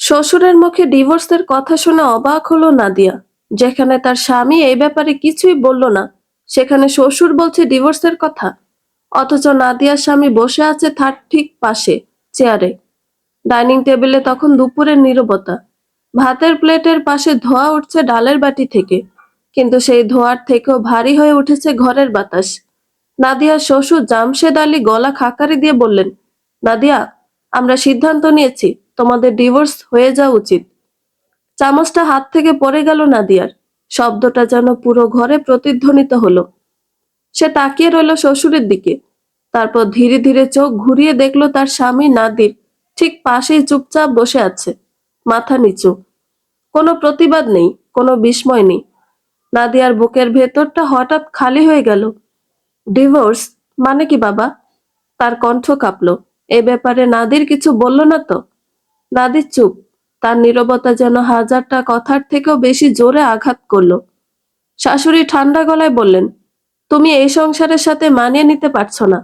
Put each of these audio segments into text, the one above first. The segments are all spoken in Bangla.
শ্বশুরের মুখে ডিভোর্সের কথা শুনে অবাক হলো নাদিয়া। যেখানে তার স্বামী এই ব্যাপারে কিছুই বলল না, সেখানে শ্বশুর বলছে ডিভোর্সের কথা। অথচ নাদিয়ার স্বামী বসে আছে তার ঠিক পাশে, চেয়ারে। ডাইনিং টেবিলে তখন দুপুরের নীরবতা। ভাতের প্লেটের পাশে ধোঁয়া উঠছে ডালের বাটি থেকে, কিন্তু সেই ধোঁয়ার থেকেও ভারী হয়ে উঠেছে ঘরের বাতাস। নাদিয়ার শ্বশুর জামশেদ আলী গলা খাকারি দিয়ে বললেন, নাদিয়া, আমরা সিদ্ধান্ত নিয়েছি, তোমাদের ডিভোর্স হয়ে যাওয়া উচিত। চামচটা হাত থেকে পড়ে গেল নাদিয়ার। শব্দটা যেন পুরো ঘরে প্রতিধ্বনিত হলো। সে তাকিয়ে রইল শ্বশুরের দিকে। তারপর ধীরে ধীরে চোখ ঘুরিয়ে দেখলো তার স্বামী নাদির ঠিক পাশেই চুপচাপ বসে আছে, মাথা নিচু। কোনো প্রতিবাদ নেই, কোনো বিস্ময় নেই। নাদিয়ার বুকের ভেতরটা হঠাৎ খালি হয়ে গেল। ডিভোর্স মানে কি বাবা? তার কণ্ঠ কাঁপলো। এ ব্যাপারে নাদির কিছু বলল না তো? নাদির চুপ। তার নীরবতা যেন হাজারটা কথার থেকেও বেশি জোরে আঘাত করলো। শাশুড়ি ঠান্ডা গলায় বললেন, তুমি এই সংসারের সাথে মানিয়ে নিতে পারছো না।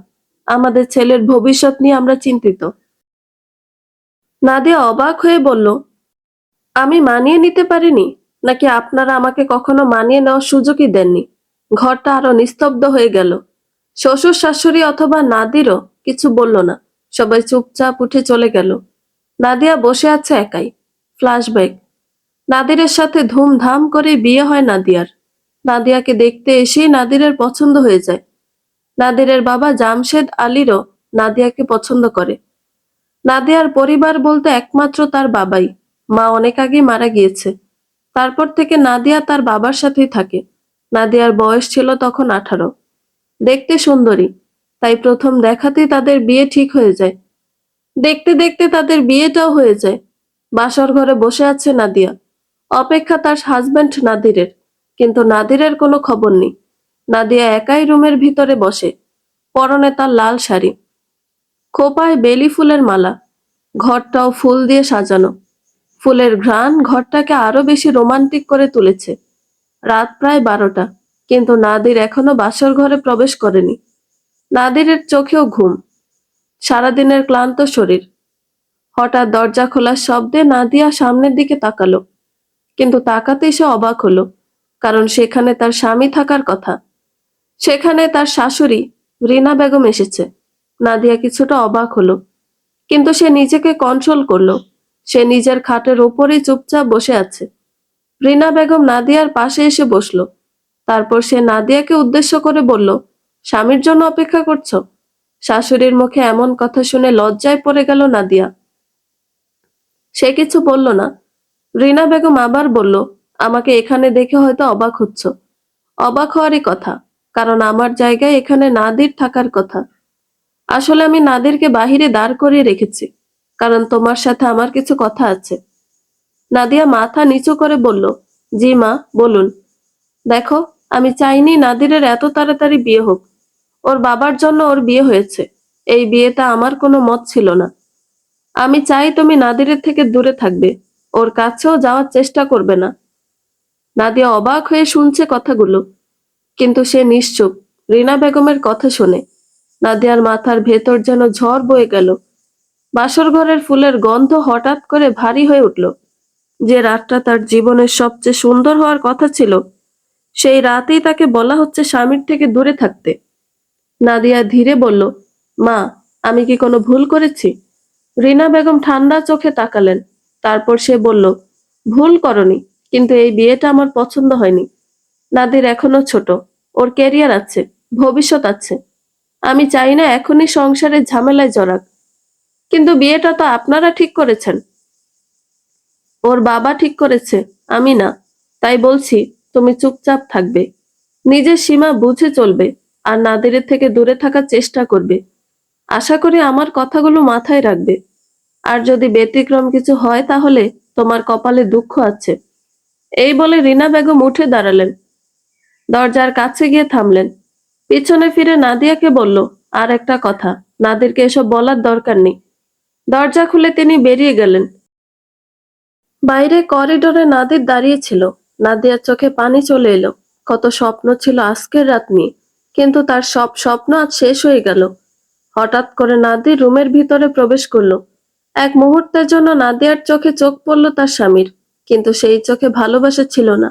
আমাদের ছেলের ভবিষ্যৎ নিয়ে আমরা চিন্তিত। নাদিয়া অবাক হয়ে বলল, আমি মানিয়ে নিতে পারিনি? নাকি আপনারা আমাকে কখনো মানিয়ে নেওয়ার সুযোগই দেননি? ঘরটা আরো নিস্তব্ধ হয়ে গেল। শ্বশুর শাশুড়ি অথবা নাদিরও কিছু বলল না। সবাই চুপচাপ উঠে চলে গেল। নাদিয়া বসে আছে একাই। ফ্ল্যাশব্যাক। নাদিরের সাথে ধুমধাম করে বিয়ে হয় নাদিয়ার। নাদিয়াকে দেখতে এসেই নাদিরের পছন্দ হয়ে যায়। নাদিরের বাবা জামশেদ আলীরও নাদিয়াকে পছন্দ করে। নাদিয়ার পরিবার বলতে একমাত্র তার বাবাই। মা অনেক আগে মারা গিয়েছে। তারপর থেকে নাদিয়া তার বাবার সাথেই থাকে। নাদিয়ার বয়স ছিল তখন 18। দেখতে সুন্দরী, তাই প্রথম দেখাতেই তাদের বিয়ে ঠিক হয়ে যায়। দেখতে দেখতে তাদের বিয়েটাও হয়ে যায়। বাসর ঘরে বসে আছে নাদিয়া, অপেক্ষা তার হাজবেন্ড নাদিরের। কিন্তু নাদিরের কোনো খবর নেই। নাদিয়া একাই রুমের ভিতরে বসে, পরনে তার লাল শাড়ি, খোপায় বেলি ফুলের মালা। ঘরটাও ফুল দিয়ে সাজানো। ফুলের ঘ্রাণ ঘরটাকে আরো বেশি রোমান্টিক করে তুলেছে। রাত প্রায় 12টা, কিন্তু নাদির এখনো বাসর ঘরে প্রবেশ করেনি। নাদিরের চোখেও ঘুম, সারাদিনের ক্লান্ত শরীর। হঠাৎ দরজা খোলার শব্দে নাদিয়া সামনের দিকে তাকালো। কিন্তু তাকাতেই সে অবাক হলো, কারণ সেখানে তার স্বামী থাকার কথা। সেখানে তার শাশুড়ি রিনা বেগম এসেছে। নাদিয়া কিছুটা অবাক হলো, কিন্তু সে নিজেকে কন্ট্রোল করলো। সে নিজের খাটের ওপরেই চুপচাপ বসে আছে। রিনা বেগম নাদিয়ার পাশে এসে বসলো। তারপর সে নাদিয়াকে উদ্দেশ্য করে বলল, স্বামীর জন্য অপেক্ষা করছো? শাশুড়ির মুখে এমন কথা শুনে লজ্জায় পড়ে গেল নাদিয়া। সে কিছু বলল না। রিনা বেগম আবার বলল, আমাকে এখানে দেখে হয়তো অবাক হচ্ছ। অবাক হওয়ারই কথা, কারণ আমার জায়গায় এখানে নাদির থাকার কথা। আসলে আমি নাদিরকে বাহিরে দাঁড় করিয়ে রেখেছি, কারণ তোমার সাথে আমার কিছু কথা আছে। নাদিয়া মাথা নিচু করে বলল, জি মা, বলুন। দেখো, আমি চাইনি নাদিরের এত তাড়াতাড়ি বিয়ে হোক। ওর বাবার জন্য ওর বিয়ে হয়েছে। এই বিয়েটা আমার কোনো মত ছিল না। আমি চাই তুমি নাদিরের থেকে দূরে থাকবে, ওর কাছেও যাওয়ার চেষ্টা করবে না। নাদিয়া অবাক হয়ে শুনছে কথাগুলো, কিন্তু সে নিশ্চুপ রিনা বেগমের কথা শুনে। নাদিয়ার মাথার ভেতর যেন ঝড় বয়ে গেল। বাসর ঘরের ফুলের গন্ধ হঠাৎ করে ভারী হয়ে উঠল। যে রাতটা তার জীবনের সবচেয়ে সুন্দর হওয়ার কথা ছিল, সেই রাতেই তাকে বলা হচ্ছে স্বামীর থেকে দূরে থাকতে। নাদিয়া ধীরে বলল, মা, আমি কি কোনো ভুল করেছি? রিনা বেগম ঠান্ডা চোখে তাকালেন। তারপর সে বলল, ভুল করনি, কিন্তু এই বিয়েটা আমার পছন্দ হয়নি। নাদির এখনো ছোট, ওর ক্যারিয়ার আছে, ভবিষ্যৎ আছে। আমি চাই না এখনই সংসারের ঝামেলায় জড়াক। কিন্তু বিয়েটা তো আপনারা ঠিক করেছেন। ওর বাবা ঠিক করেছে, আমি না। তাই বলছি, তুমি চুপচাপ থাকবে, নিজের সীমা বুঝে চলবে, আর নাদিরের থেকে দূরে থাকার চেষ্টা করবে। আশা করি আমার কথাগুলো মাথায় রাখবে। আর যদি ব্যতিক্রম কিছু হয় তাহলে তোমার কপালে দুঃখ আছে। এই বলে রিনা বেগম উঠে দাঁড়ালেন। দরজার কাছে গিয়ে থামলেন। পিছনে ফিরে নাদিয়াকে বলল, আর একটা কথা, নাদিরকে এসব বলার দরকার নেই। দরজা খুলে তিনি বেরিয়ে গেলেন। বাইরে করিডোরে নাদির দাঁড়িয়ে ছিল। নাদিয়ার চোখে পানি চলে এলো। কত স্বপ্ন ছিল আজকের রাত নিয়ে, কিন্তু তার সব স্বপ্ন আজ শেষ হয়ে গেল। হঠাৎ করে নাদির রুমের ভিতরে প্রবেশ করলো। এক মুহূর্তের জন্য নাদিয়ার চোখে চোখ পড়ল তার স্বামীর, কিন্তু সেই চোখে ভালোবাসা ছিল না,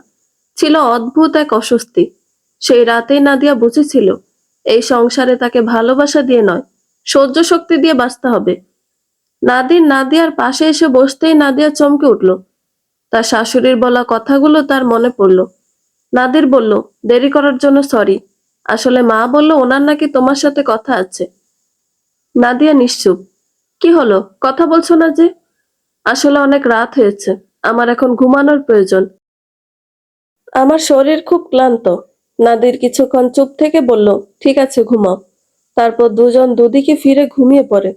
ছিল অদ্ভুত এক অস্বস্তি। সেই রাতেই নাদিয়া বুঝেছিল এই সংসারে তাকে ভালোবাসা দিয়ে নয়, সহ্য শক্তি দিয়ে বাঁচতে হবে। নাদিয়ার পাশে এসে বসতেই নাদিয়া চমকে উঠল। তার শাশুড়ির বলা কথাগুলো তার মনে পড়ল। নাদির বলল, দেরি করার জন্য সরি। আসলে মা বলল ওনার নাকি তোমার সাথে কথা আছে। নাদিয়া নিশ্চুপ। কি হলো, কথা বলছো না যে? আসলে অনেক রাত হয়েছে, আমার এখন ঘুমানোর প্রয়োজন। আমার শরীর খুব ক্লান্ত। নাদির কিছুক্ষণ চুপ থেকে বলল, ঠিক আছে ঘুমাও। তারপর দুজন দুদিকে ফিরে ঘুমিয়ে পড়ে।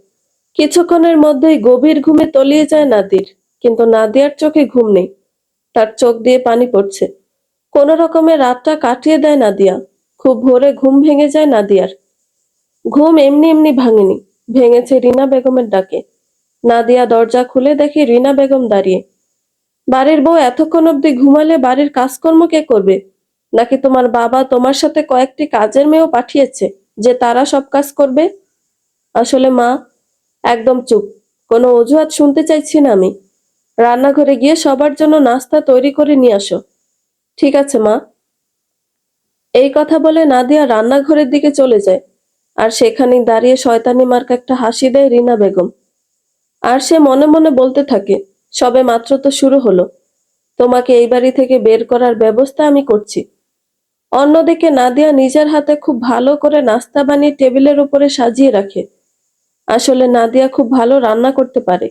কিছুক্ষণের মধ্যেই গভীর ঘুমে তলিয়ে যায় নাদির, কিন্তু নাদিয়ার চোখে ঘুম নেই। তার চোখ দিয়ে পানি পড়ছে। কোনো রকমে রাতটা কাটিয়ে দেয় নাদিয়া। খুব ভোরে ঘুম ভেঙে যায় নাদিয়ার। ঘুম এমনি এমনি ভাঙেনি, ভেঙেছে রিনা বেগমের ডাকে। নাদিয়া দরজা খুলে দেখে রিনা বেগম দাঁড়িয়ে। বাড়ির বউ এতক্ষণ অব্দি ঘুমালে বাড়ির কাজকর্ম কে করবে? নাকি তোমার বাবা তোমার সাথে কয়েকটি কাজের মেয়েও পাঠিয়েছে যে তারা সব কাজ করবে? আসলে মা, একদম চুপ। কোনো অজুহাত শুনতে চাইছি না আমি। রান্নাঘরে গিয়ে সবার জন্য নাস্তা তৈরি করে নিয়ে আসো। ঠিক আছে মা। এই কথা বলে নাদিয়া রান্নাঘরের দিকে চলে যায়। আর সেখানেই দাঁড়িয়ে শয়তানি মার্কা একটা হাসি দেয় রিনা বেগম। আর সে মনে মনে বলতে থাকে, সবে মাত্র তো শুরু হলো। তোমাকে এই বাড়ি থেকে বের করার ব্যবস্থা আমি করছি। অন্যদিকে নাদিয়া নিজের হাতে খুব ভালো করে নাস্তা বানিয়ে টেবিলের উপরে সাজিয়ে রাখে। আসলে নাদিয়া খুব ভালো রান্না করতে পারে।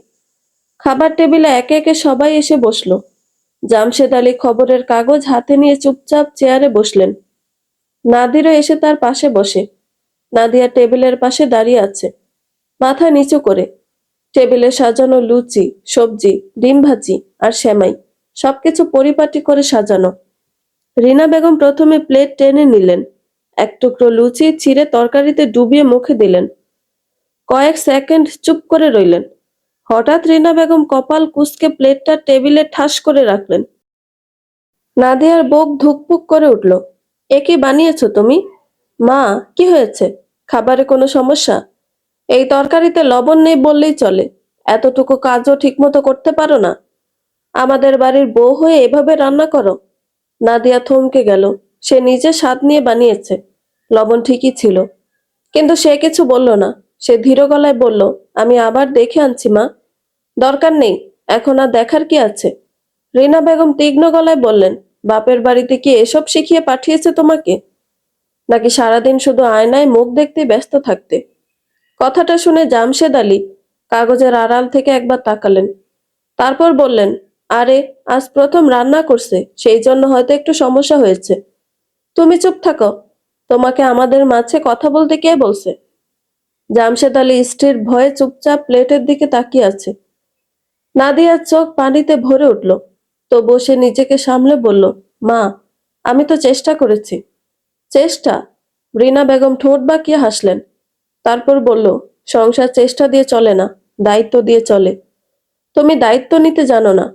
খাবার টেবিলে একে একে সবাই এসে বসলো। জামশেদ আলী খবরের কাগজ হাতে নিয়ে চুপচাপ চেয়ারে বসলেন। নাদিরও এসে তার পাশে বসে। নাদিয়া টেবিলের পাশে দাঁড়িয়ে আছে, মাথা নিচু করে। টেবিলে সাজানো লুচি, সবজি, ডিম ভাজি আর সেমাই, সবকিছু পরিপাটি করে সাজানো। রিনা বেগম প্রথমে প্লেট টেনে নিলেন। এক টুকরো লুচি চিড়ে তরকারিতে ডুবিয়ে মুখে দিলেন। কয়েক সেকেন্ড চুপ করে রইলেন। হঠাৎ রিনা বেগম কপাল কুঁচকে প্লেটটা টেবিলে ঠাস করে রাখলেন। নাদিয়ার বুক ধুকপুক করে উঠল। এ কি বানিয়েছো তুমি? মা, কি হয়েছে? খাবারে কোনো সমস্যা? এই তরকারিতে লবণ নেই বললেই চলে, এতটুকু কাজও ঠিকমতো করতে পারো না? আমাদের বাড়ির বউ হয়ে এভাবে রান্না করো? নাদিয়া থমকে গেল। সে নিজে স্বাদ নিয়ে বানিয়েছে, লবণ ঠিকই ছিল। কিন্তু সে কিছু বলল না। সে ধীর গলায় বলল, আমি আবার দেখে আনছি মা। দরকার নেই, এখন আর দেখার কি আছে? রিনা বেগম তীক্ষ্ণ গলায় বললেন, বাপের বাড়িতে কি এসব শিখিয়ে পাঠিয়েছে তোমাকে? নাকি সারাদিন শুধু আয়নায় মুখ দেখতে ব্যস্ত থাকতে? কথাটা শুনে জামশেদ আলী কাগজের আড়াল থেকে একবার তাকালেন। তারপর বললেন, আরে, আজ প্রথম রান্না করছে, সেই জন্য হয়তো একটু সমস্যা হয়েছে। তুমি চুপ থাকো। তোমাকে আমাদের মাঝে কথা বলতে কে বলছে? জামশেদ আলী স্ত্রীর ভয়ে চুপচাপ প্লেটের দিকে তাকিয়ে আছে। নাদিয়ার চোখ পানিতে ভরে উঠল। তবুও সে নিজেকে সামলে বলল, মা, আমি তো চেষ্টা করেছি। চেষ্টা? রিনা বেগম ঠোঁট বাঁকিয়ে হাসলেন। তারপর বলল, সংসার চেষ্টা দিয়ে চলে না, দায়িত্ব দিয়ে চলে। তুমি দায়িত্ব নিতে জানো না।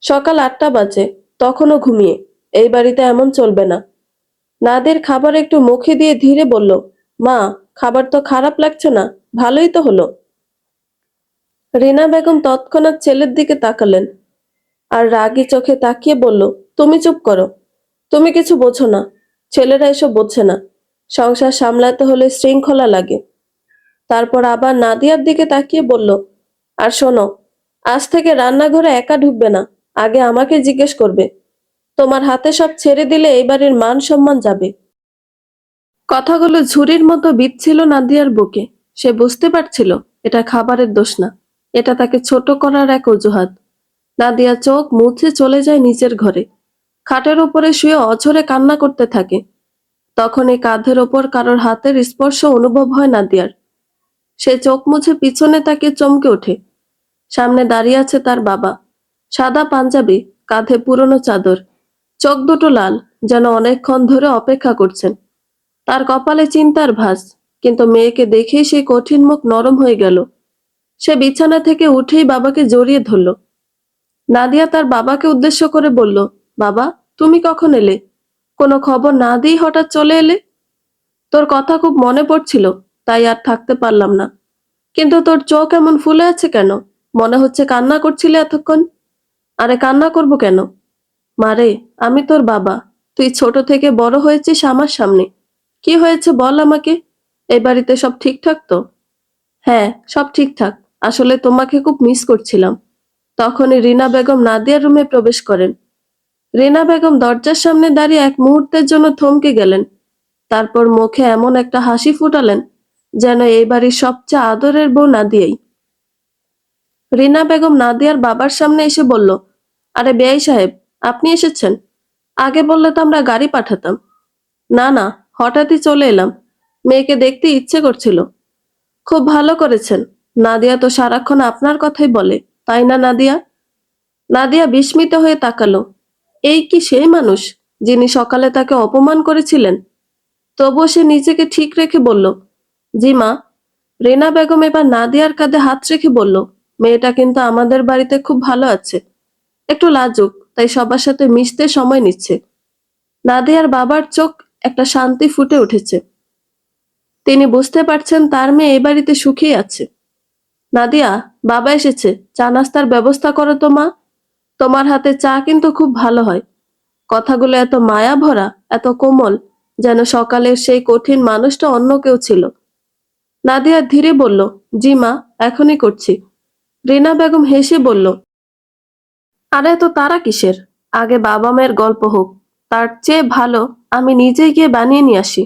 সকাল 8টা বাজে, তখনও ঘুমিয়ে। এই বাড়িতে এমন চলবে না। নাদের খাবার একটু মুখে দিয়ে ধীরে বলল, মা, খাবার তো খারাপ লাগছে না, ভালোই তো হলো। রিনা বেগম তৎক্ষণাৎ ছেলের দিকে তাকালেন আর রাগী চোখে তাকিয়ে বলল, তুমি চুপ করো। তুমি কিছু বোঝো না। ছেলেরা এসব বোঝে না। সংসার সামলাতে হলে শৃঙ্খলা লাগে। তারপর আবার নাদিয়ার দিকে তাকিয়ে বলল, আর শোনো, আজ থেকে রান্নাঘরে একা ঢুকবে না। আগে আমাকে জিজ্ঞেস করবে। তোমার হাতে সব ছেড়ে দিলে এই বাড়ির মান সম্মান যাবে। কথাগুলো ঝুড়ির মতো বিঁধছিল নাদিয়ার বুকে। সে বুঝতে পারছিল এটা খাবারের দোষ না, এটা তাকে ছোট করার এক অজুহাত। নাদিয়া চোখ মুছে চলে যায় নিচের ঘরে। খাটের উপরে শুয়ে অঝরে কান্না করতে থাকে। তখন এই কাঁধের ওপর কারোর হাতের স্পর্শ অনুভব হয় নাদিয়ার। সে চোখ মুছে পিছনে তাকিয়ে চমকে ওঠে। সামনে দাঁড়িয়ে আছে তার বাবা। সাদা পাঞ্জাবি, কাঁধে পুরনো চাদর, চোখ দুটো লাল, যেন অনেকক্ষণ ধরে অপেক্ষা করছেন। তার কপালে চিন্তার ভাঁজ, কিন্তু মেয়েকে দেখেই সেই কঠিন মুখ নরম হয়ে গেল। সে বিছানা থেকে উঠেই বাবাকে জড়িয়ে ধরল। নাদিয়া তার বাবাকে উদ্দেশ্য করে বলল, বাবা, তুমি কখন এলে? কোনো খবর না দিয়ে হঠাৎ চলে এলে? তোর কথা খুব মনে পড়ছিল, তাই আর থাকতে পারলাম না। কিন্তু তোর চোখ এমন ফুলে আছে কেন? মনে হচ্ছে কান্না করছিলে এতক্ষণ। আরে কান্না করব কেন? মারে, আমি তোর বাবা। তুই ছোট থেকে বড় হয়েছিস আমার সামনে। কি হয়েছে বল আমাকে। এই বাড়িতে সব ঠিকঠাক তো? হ্যাঁ, সব ঠিকঠাক। আসলে তোমাকে খুব মিস করছিলাম। তখনই রিনা বেগম নাদিয়ার রুমে প্রবেশ করেন। রিনা বেগম দরজার সামনে দাঁড়িয়ে এক মুহূর্তের জন্য থমকে গেলেন। তারপর মুখে এমন একটা হাসি ফুটালেন যেন এই বাড়ির সবচেয়ে আদরের বউ নাদিয়াই। রিনা বেগম নাদিয়ার বাবার সামনে এসে বলল, আরে বেয়াই সাহেব, আপনি এসেছেন? আগে বললে তো আমরা গাড়ি পাঠাতাম। না না, হঠাৎই চলে এলাম। মেয়েকে দেখতে ইচ্ছে করছিল। খুব ভালো করেছেন। নাদিয়া তো সারাক্ষণ আপনার কথাই বলে, তাই না নাদিয়া? নাদিয়া বিস্মিত হয়ে তাকালো। এই কি সেই মানুষ যিনি সকালে তাকে অপমান করেছিলেন? তবুও সে নিজেকে ঠিক রেখে বলল, জি মা। রিনা বেগম এবার নাদিয়ার কাঁধে হাত রেখে বলল, মেয়েটা কিন্তু আমাদের বাড়িতে খুব ভালো আছে। একটু লাজুক, তাই সবার সাথে মিশতে সময় নিচ্ছে। নাদিয়ার বাবার চোখ একটা শান্তি ফুটে উঠেছে। তিনি বুঝতে পারছেন তার মেয়ে এই বাড়িতে সুখী আছে। নাদিয়া, বাবা এসেছে, চা নাস্তার ব্যবস্থা করো তো মা। তোমার হাতে চা কিন্তু খুব ভালো হয়। কথাগুলো এত মায়া ভরা, এত কোমল, যেন সকালের সেই কঠিন মানুষটা অন্য কেউ ছিল। নাদিয়া ধীরে বলল, জি মা, এখনই করছি। রিনা বেগম হেসে বলল, আরে এত তারা কিসের? আগে বাবা মায়ের গল্প হোক। তার চেয়ে ভালো আমি নিজেই গিয়ে বানিয়ে নিয়ে আসি।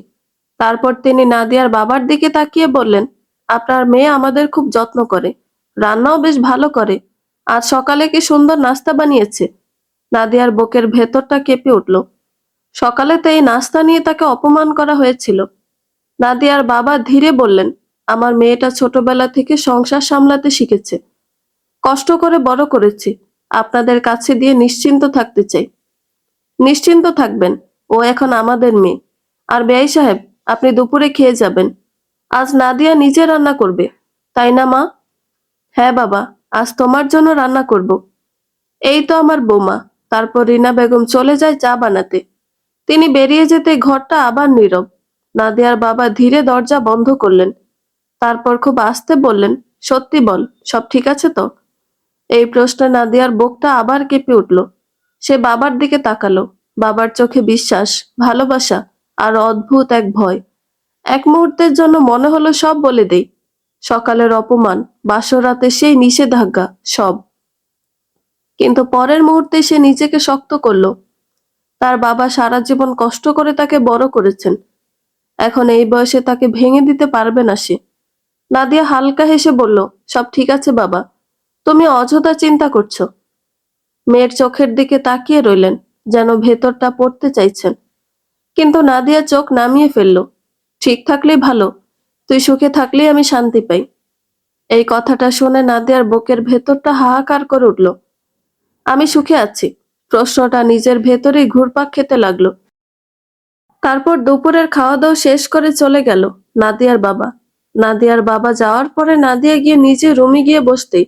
তারপর তিনি নাদিয়ার বাবার দিকে তাকিয়ে বললেন, আপনার মেয়ে আমাদের খুব যত্ন করে, রান্নাও বেশ ভালো করে। আজ সকালে কি সুন্দর নাস্তা বানিয়েছে। নাদিয়ার বুকের ভেতরটা কেঁপে উঠল। সকালে তো এই নাস্তা নিয়ে তাকে অপমান করা হয়েছিল। নাদিয়ার বাবা ধীরে বললেন, আমার মেয়েটা ছোটবেলা থেকে সংসার সামলাতে শিখেছে। কষ্ট করে বড় করেছি। আপনাদের কাছে দিয়ে নিশ্চিন্ত থাকতে চাই। নিশ্চিন্ত থাকবেন, ও এখন আমাদের মেয়ে। আর বেয়াই সাহেব, আপনি দুপুরে খেয়ে যাবেন। আজ নাদিয়া নিজে রান্না করবে, তাই না মা? হ্যাঁ বাবা, আজ তোমার জন্য রান্না করব। এই তো আমার বৌমা। তারপর রিনা বেগম চলে যায় চা বানাতে। তিনি বেরিয়ে যেতে ঘরটা আবার নীরব। নাদিয়ার বাবা ধীরে দরজা বন্ধ করলেন। তারপর খুব আস্তে বললেন, সত্যি বল, সব ঠিক আছে তো? এই প্রশ্নে নাদিয়ার বুকটা আবার কেঁপে উঠল। সে বাবার দিকে তাকালো। বাবার চোখে বিশ্বাস, ভালোবাসা আর অদ্ভুত এক ভয়। এক মুহূর্তের জন্য মনে হলো সব বলে দেই। সকালের অপমান, বাসরাতে সেই নিষেধাজ্ঞা, সব। কিন্তু পরের মুহূর্তে সে নিজেকে শক্ত করলো। তার বাবা সারা জীবন কষ্ট করে তাকে বড় করেছেন। এখন এই বয়সে তাকে ভেঙে দিতে পারবে না সে। নাদিয়া হালকা হেসে বলল, সব ঠিক আছে বাবা, তুমি অযথা চিন্তা করছো। মেয়ের চোখের দিকে তাকিয়ে রইলেন, যেন ভেতরটা পড়তে চাইছেন। কিন্তু নাদিয়া চোখ নামিয়ে ফেলল। ঠিক থাকলেই ভালো, তুই সুখে থাকলেই আমি শান্তি পাই। এই কথাটা শুনে নাদিয়ার বুকের ভেতরটা হাহাকার করে উঠল। আমি সুখে আছি, প্রশ্নটা নিজের ভেতরেই ঘুরপাক খেতে লাগলো। তারপর দুপুরের খাওয়া দাওয়া শেষ করে চলে গেল নাদিয়ার বাবা। নাদিয়ার বাবা যাওয়ার পরে নাদিয়া গিয়ে নিজে রুমে গিয়ে বসতেই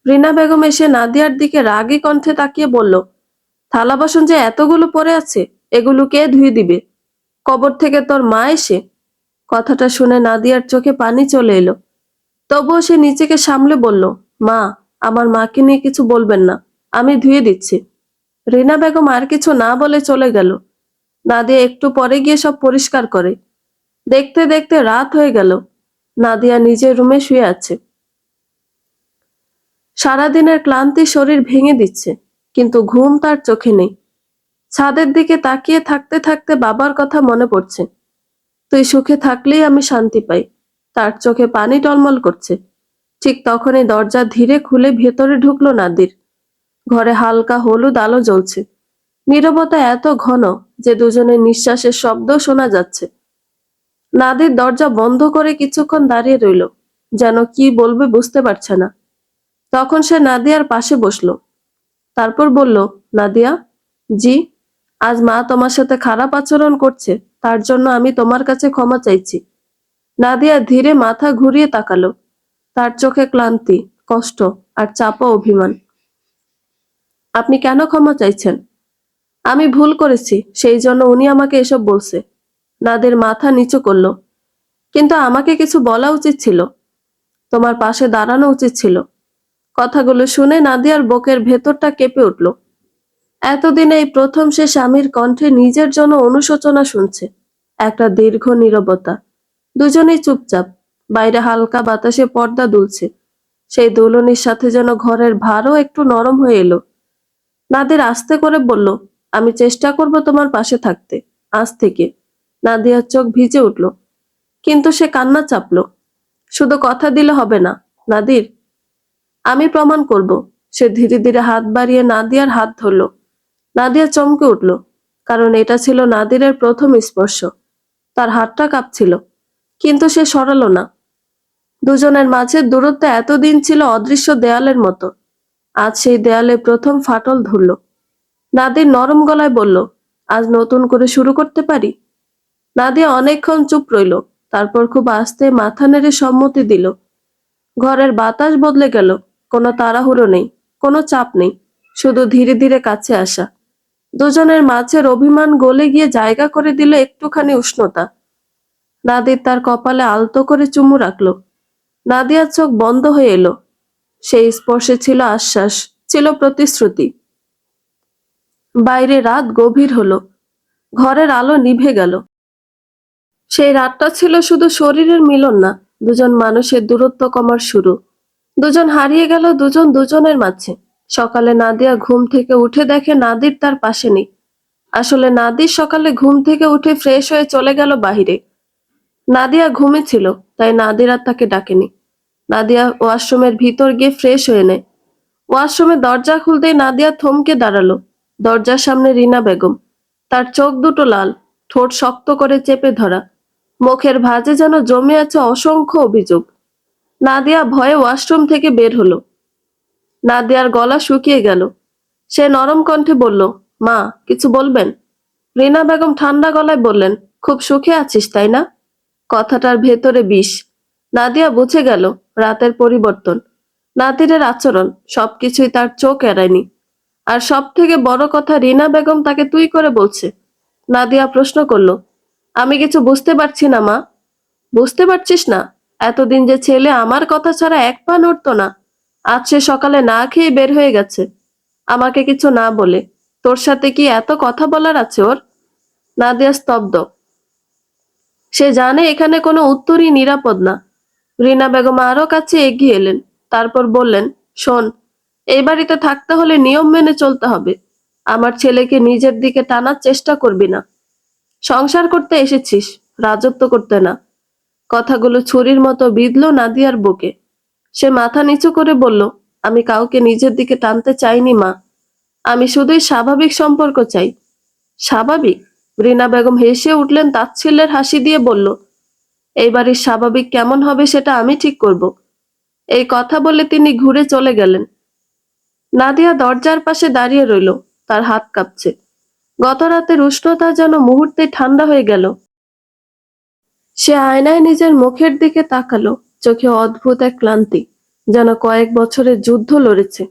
রিনা বেগম এসে নাদিয়ার দিকে রাগী কণ্ঠে তাকিয়ে বলল, থালা বাসন যে এতগুলো পড়ে আছে, এগুলো কে ধুয়ে দিবে? কবর থেকে তোর মা এসে? কথাটা শুনে নাদিয়ার চোখে পানি চলে এলো। তবুও সে নিজেকে সামলে বলল, মা, আমার মাকে নিয়ে কিছু বলবেন না, আমি ধুয়ে দিচ্ছি। রিনা বেগম আর কিছু না বলে চলে গেল। নাদিয়া একটু পরে গিয়ে সব পরিষ্কার করে। দেখতে দেখতে রাত হয়ে গেল। নাদিয়া নিজের রুমে শুয়ে আছে। সারাদিনের ক্লান্তি শরীর ভেঙে দিচ্ছে, কিন্তু ঘুম তার চোখে নেই। ছাদের দিকে তাকিয়ে থাকতে থাকতে বাবার কথা মনে পড়ছে। তুই সুখে থাকলেই আমি শান্তি পাই। তার চোখে পানি টলমল করছে। ঠিক তখনই দরজা ধীরে খুলে ভেতরে ঢুকলো নাদির। ঘরে হালকা হলুদ আলো জ্বলছে। নীরবতা এত ঘন যে দুজনের নিঃশ্বাসের শব্দ শোনা যাচ্ছে। নাদির দরজা বন্ধ করে কিছুক্ষণ দাঁড়িয়ে রইল, যেন কি বলবে বুঝতে পারছে না। তখন সে নাদিয়ার পাশে বসলো। তারপর বলল, নাদিয়া। জি। আজ মা তোমার সাথে খারাপ আচরণ করছে, তার জন্য আমি তোমার কাছে ক্ষমা চাইছি। নাদিয়া ধীরে মাথা ঘুরিয়ে তাকালো। তার চোখে ক্লান্তি, কষ্ট আর চাপা অভিমান। আপনি কেন ক্ষমা চাইছেন? আমি ভুল করেছি, সেই জন্য উনি আমাকে এসব বলছে। নাদির মাথা নিচু করলো। কিন্তু আমাকে কিছু বলা উচিত ছিল। তোমার পাশে দাঁড়ানো উচিত ছিল। কথাগুলো শুনে নাদিয়ার বুকের ভেতরটা কেঁপে উঠল। এতদিনে এই প্রথম সে স্বামীর কণ্ঠে নিজের জন্য অনুশোচনা শুনছে। একটা দীর্ঘ নীরবতা। দুজনেই চুপচাপ। বাইরে হালকা বাতাসে পর্দা দুলছে। সেই দুলনির সাথে যেন ঘরের ভারও একটু নরম হয়ে এলো। নাদির আস্তে করে বলল, আমি চেষ্টা করব তোমার পাশে থাকতে, আজ থেকে। নাদিয়ার চোখ ভিজে উঠল, কিন্তু সে কান্না চাপল। শুধু কথা দিলে হবে না, নাদির, আমি প্রমাণ করব। সে ধীরে ধীরে হাত বাড়িয়ে নাদিয়ার হাত ধরল। নাদিয়া চমকে উঠল, কারণ এটা ছিল নাদিরের প্রথম স্পর্শ। তার হাতটা কাঁপছিল, কিন্তু সে সরালো না। দুজনের মাঝে দূরত্ব এতদিন ছিল অদৃশ্য দেয়ালের মতো। আজ সেই দেয়ালে প্রথম ফাটল ধরল। নাদির নরম গলায় বলল, আজ নতুন করে শুরু করতে পারি? নাদিয়া অনেকক্ষণ চুপ রইল, তারপর খুব আস্তে মাথা নেড়ে সম্মতি দিল। ঘরের বাতাস বদলে গেল। কোনো তাড়াহুড়ো নেই, কোনো চাপ নেই, শুধু ধীরে ধীরে কাছে আসা। দুজনের মাঝের অভিমান গলে গিয়ে জায়গা করে দিল একটুখানি উষ্ণতা। নাদির তার কপালে আলতো করে চুমু রাখল। নাদিয়ার চোখ বন্ধ হয়ে এলো। সেই স্পর্শে ছিল আশ্বাস, ছিল প্রতিশ্রুতি। বাইরে রাত গভীর হলো। ঘরের আলো নিভে গেল। সেই রাতটা ছিল শুধু শরীরের মিলন না, দুজন মানুষের দূরত্ব কমার শুরু। দুজন হারিয়ে গেল দুজন দুজনের মাঝে। সকালে নাদিয়া ঘুম থেকে উঠে দেখে নাদির তার পাশে নেই। আসলে নাদির সকালে ঘুম থেকে উঠে ফ্রেশ হয়ে চলে গেল বাহিরে। নাদিয়া ঘুমিয়েছিল, তাই নাদির আর তাকে ডাকেনি। নাদিয়া ওয়াশরুমের ভিতর গিয়ে ফ্রেশ হয়ে নেয়। ওয়াশরুমের দরজা খুলতেই নাদিয়া থমকে দাঁড়ালো। দরজার সামনে রিনা বেগম। তার চোখ দুটো লাল, ঠোঁট শক্ত করে চেপে ধরা, মুখের ভাঁজে যেন জমে আছে অসংখ্য অভিযোগ। নাদিয়া ভয়ে ওয়াশরুম থেকে বের হলো। নাদিয়ার গলা শুকিয়ে গেল। সে নরম কণ্ঠে বলল, মা, কিছু বলবেন? রিনা বেগম ঠান্ডা গলায় বললেন, খুব সুখে আছিস তাই না? কথাটার ভেতরে বিষ। নাদিয়া বুঝে গেল রাতের পরিবর্তন, নাদিরের আচরণ, সবকিছুই তার চোখ এড়ায়নি। আর সব থেকে বড় কথা, রিনা বেগম তাকে তুই করে বলছে। নাদিয়া প্রশ্ন করল, আমি কিছু বুঝতে পারছি না মা। বুঝতে পারছিস না? এতদিন যে ছেলে আমার কথা ছাড়া এক পা নড়তো না, আজ সে সকালে না খেয়ে বের হয়ে গেছে, আমাকে কিছু না বলে। তোর সাথে কি এত কথা বলার আছে ওর? নাদিয়া স্তব্ধ। সে জানে এখানে কোনো উত্তরই নিরাপদ না। রিনা বেগম আরো কাছে এগিয়ে এলেন। তারপর বললেন, শোন, এই বাড়িতে থাকতে হলে নিয়ম মেনে চলতে হবে। আমার ছেলেকে নিজের দিকে টানার চেষ্টা করবি না। সংসার করতে এসেছিস, রাজত্ব করতে না। কথাগুলো ছুরির মতো বিঁধল নাদিয়ার বুকে। সে মাথা নিচু করে বলল, আমি কাউকে নিজের দিকে টানতে চাইনি মা। আমি শুধুই স্বাভাবিক সম্পর্ক চাই। স্বাভাবিক? রিনা বেগম হেসে উঠলেন তাচ্ছিল্যের হাসি দিয়ে বলল, এই বাড়ির স্বাভাবিক কেমন হবে সেটা আমি ঠিক করব। এই কথা বলে তিনি ঘুরে চলে গেলেন। নাদিয়া দরজার পাশে দাঁড়িয়ে রইল, তার হাত কাঁপছে। গত রাতের উষ্ণতা যেন মুহূর্তে ঠান্ডা হয়ে গেল। সে আয়নায় নিজের মুখের দিকে তাকালো, চোখে অদ্ভুত এক ক্লান্তি, যেন কয়েক বছরের যুদ্ধ লড়েছে।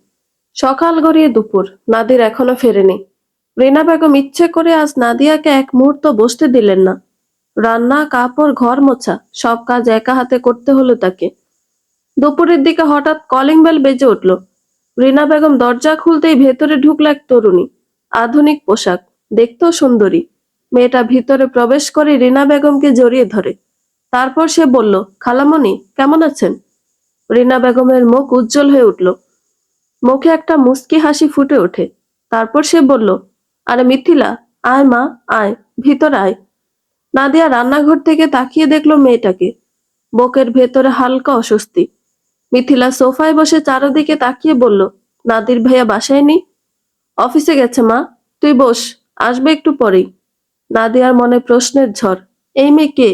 সকাল গড়িয়ে দুপুর, নাদির এখনো ফেরেনি। রিনা বেগম ইচ্ছে করে আজ নাদিয়াকে এক মুহূর্ত বসতে দিলেন না। রান্না, কাপড়, ঘর মোছা, সব কাজ একা হাতে করতে হলো তাকে। দুপুরের দিকে হঠাৎ কলিং বেল বেজে উঠল। রিনা বেগম দরজা খুলতেই ভেতরে ঢুকল এক তরুণী। আধুনিক পোশাক, দেখতেও সুন্দরী। মেয়েটা ভিতরে প্রবেশ করে রিনা বেগমকে জড়িয়ে ধরে। তারপর সে বলল, খালামণি, কেমন আছেন? রিনা বেগমের মুখ উজ্জ্বল হয়ে উঠল। মুখে একটা মুচকি হাসি ফুটে ওঠে। তারপর সে বলল, আরে মিথিলা, আয় মা, আয়, ভিতর আয়। নাদিয়া রান্নাঘর থেকে তাকিয়ে দেখলো মেয়েটাকে। বুকের ভেতরে হালকা অস্বস্তি। মিথিলা সোফায় বসে চারদিকে তাকিয়ে বলল, নাদির ভাইয়া বাসায় নেই? অফিসে গেছে মা, তুই বস, আসবে একটু পরেই। নাদিয়ার মনে প্রশ্নের ঝড়। এই মেয়ে কে?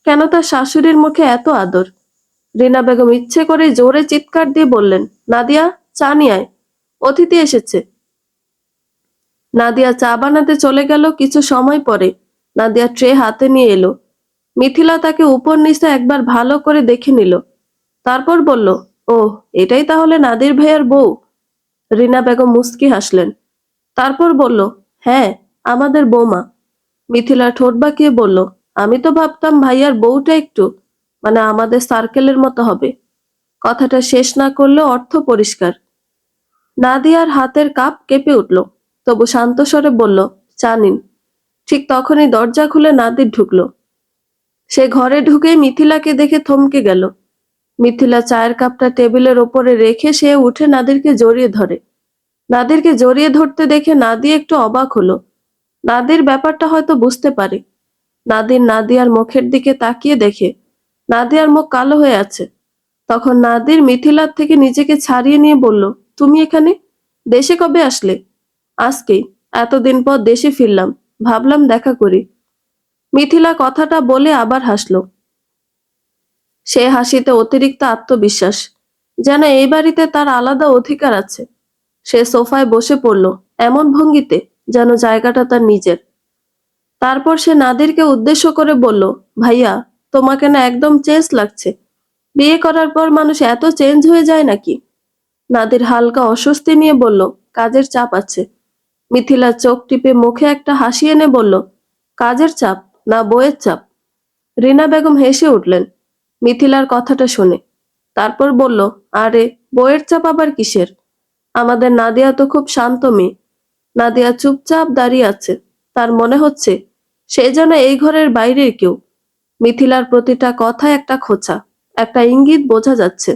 কেন তার শাশুড়ির মুখে এত আদর? রিনা বেগম ইচ্ছে করে জোরে চিৎকার দিয়ে বললেন, নাদিয়া, চা নিয়ে আয়, অতিথি এসেছে। নাদিয়া চা বানাতে চলে গেল। কিছু সময় পরে নাদিয়া ট্রে হাতে নিয়ে এলো। মিথিলা তাকে উপর নিচে একবার ভালো করে দেখে নিল। তারপর বলল, ও, এটাই তাহলে নাদির ভাইয়ার বউ? রিনা বেগম মুস্কি হাসলেন। তারপর বলল, হ্যাঁ, আমাদের বৌমা। মিথিলা ঠোঁট বাঁকিয়ে বলল, আমি তো ভাবতাম ভাইয়ার বউটা একটু, মানে আমাদের সার্কেলের মতো হবে। কথাটা শেষ না করলেও অর্থ পরিষ্কার। নাদিয়ার হাতের কাপ কেঁপে উঠল, তবু শান্ত স্বরে বলল, চা নিন। ঠিক তখনই দরজা খুলে নাদির ঢুকলো। সে ঘরে ঢুকেই মিথিলাকে দেখে থমকে গেল। মিথিলা চায়ের কাপটা টেবিলের ওপরে রেখে সে উঠে নাদিরকে জড়িয়ে ধরে। নাদিরকে জড়িয়ে ধরতে দেখে নাদিয়া একটু অবাক হলো। নাদির ব্যাপারটা হয়তো বুঝতে পারে। নাদির নাদিয়ার মুখের দিকে তাকিয়ে দেখে নাদিয়ার মুখ কালো হয়ে আছে। তখন নাদির মিথিলার থেকে নিজেকে ছাড়িয়ে নিয়ে বলল, তুমি এখানে? দেশে কবে আসলে? আজকেই। এতদিন পর দেশে ফিরলাম, ভাবলাম দেখা করি। মিথিলা কথাটা বলে আবার হাসল। সে হাসিতে অতিরিক্ত আত্মবিশ্বাস, যেন এই বাড়িতে তার আলাদা অধিকার আছে। সে সোফায় বসে পড়ল এমন ভঙ্গিতে যেন জায়গাটা তার নিজের। তারপর সে নাদিরকে উদ্দেশ্য করে বলল, ভাইয়া, তোমাকে না একদম চেঞ্জ লাগছে। বিয়ে করার পর মানুষ এত চেঞ্জ হয়ে যায় নাকি? নাদির হালকা অস্বস্তি নিয়ে বলল, কাজের চাপ আছে। মিথিলা চোখ টিপে মুখে একটা হাসি এনে বলল, কাজের চাপ না বইয়ের চাপ? রিনা বেগম হেসে উঠলেন মিথিলার কথাটা শুনে। তারপর বলল, আরে বইয়ের চাপ আবার কিসের? আমাদের নাদিয়া তো খুব শান্ত মেয়ে। নাদিয়া চুপচাপ দাঁড়িয়ে আছে। তার মনে হচ্ছে সে যেন এই ঘরের বাইরের কেউ। মিথিলার প্রতিটা কথায় একটা খোঁচা, একটা ইঙ্গিত বোঝা যাচ্ছে।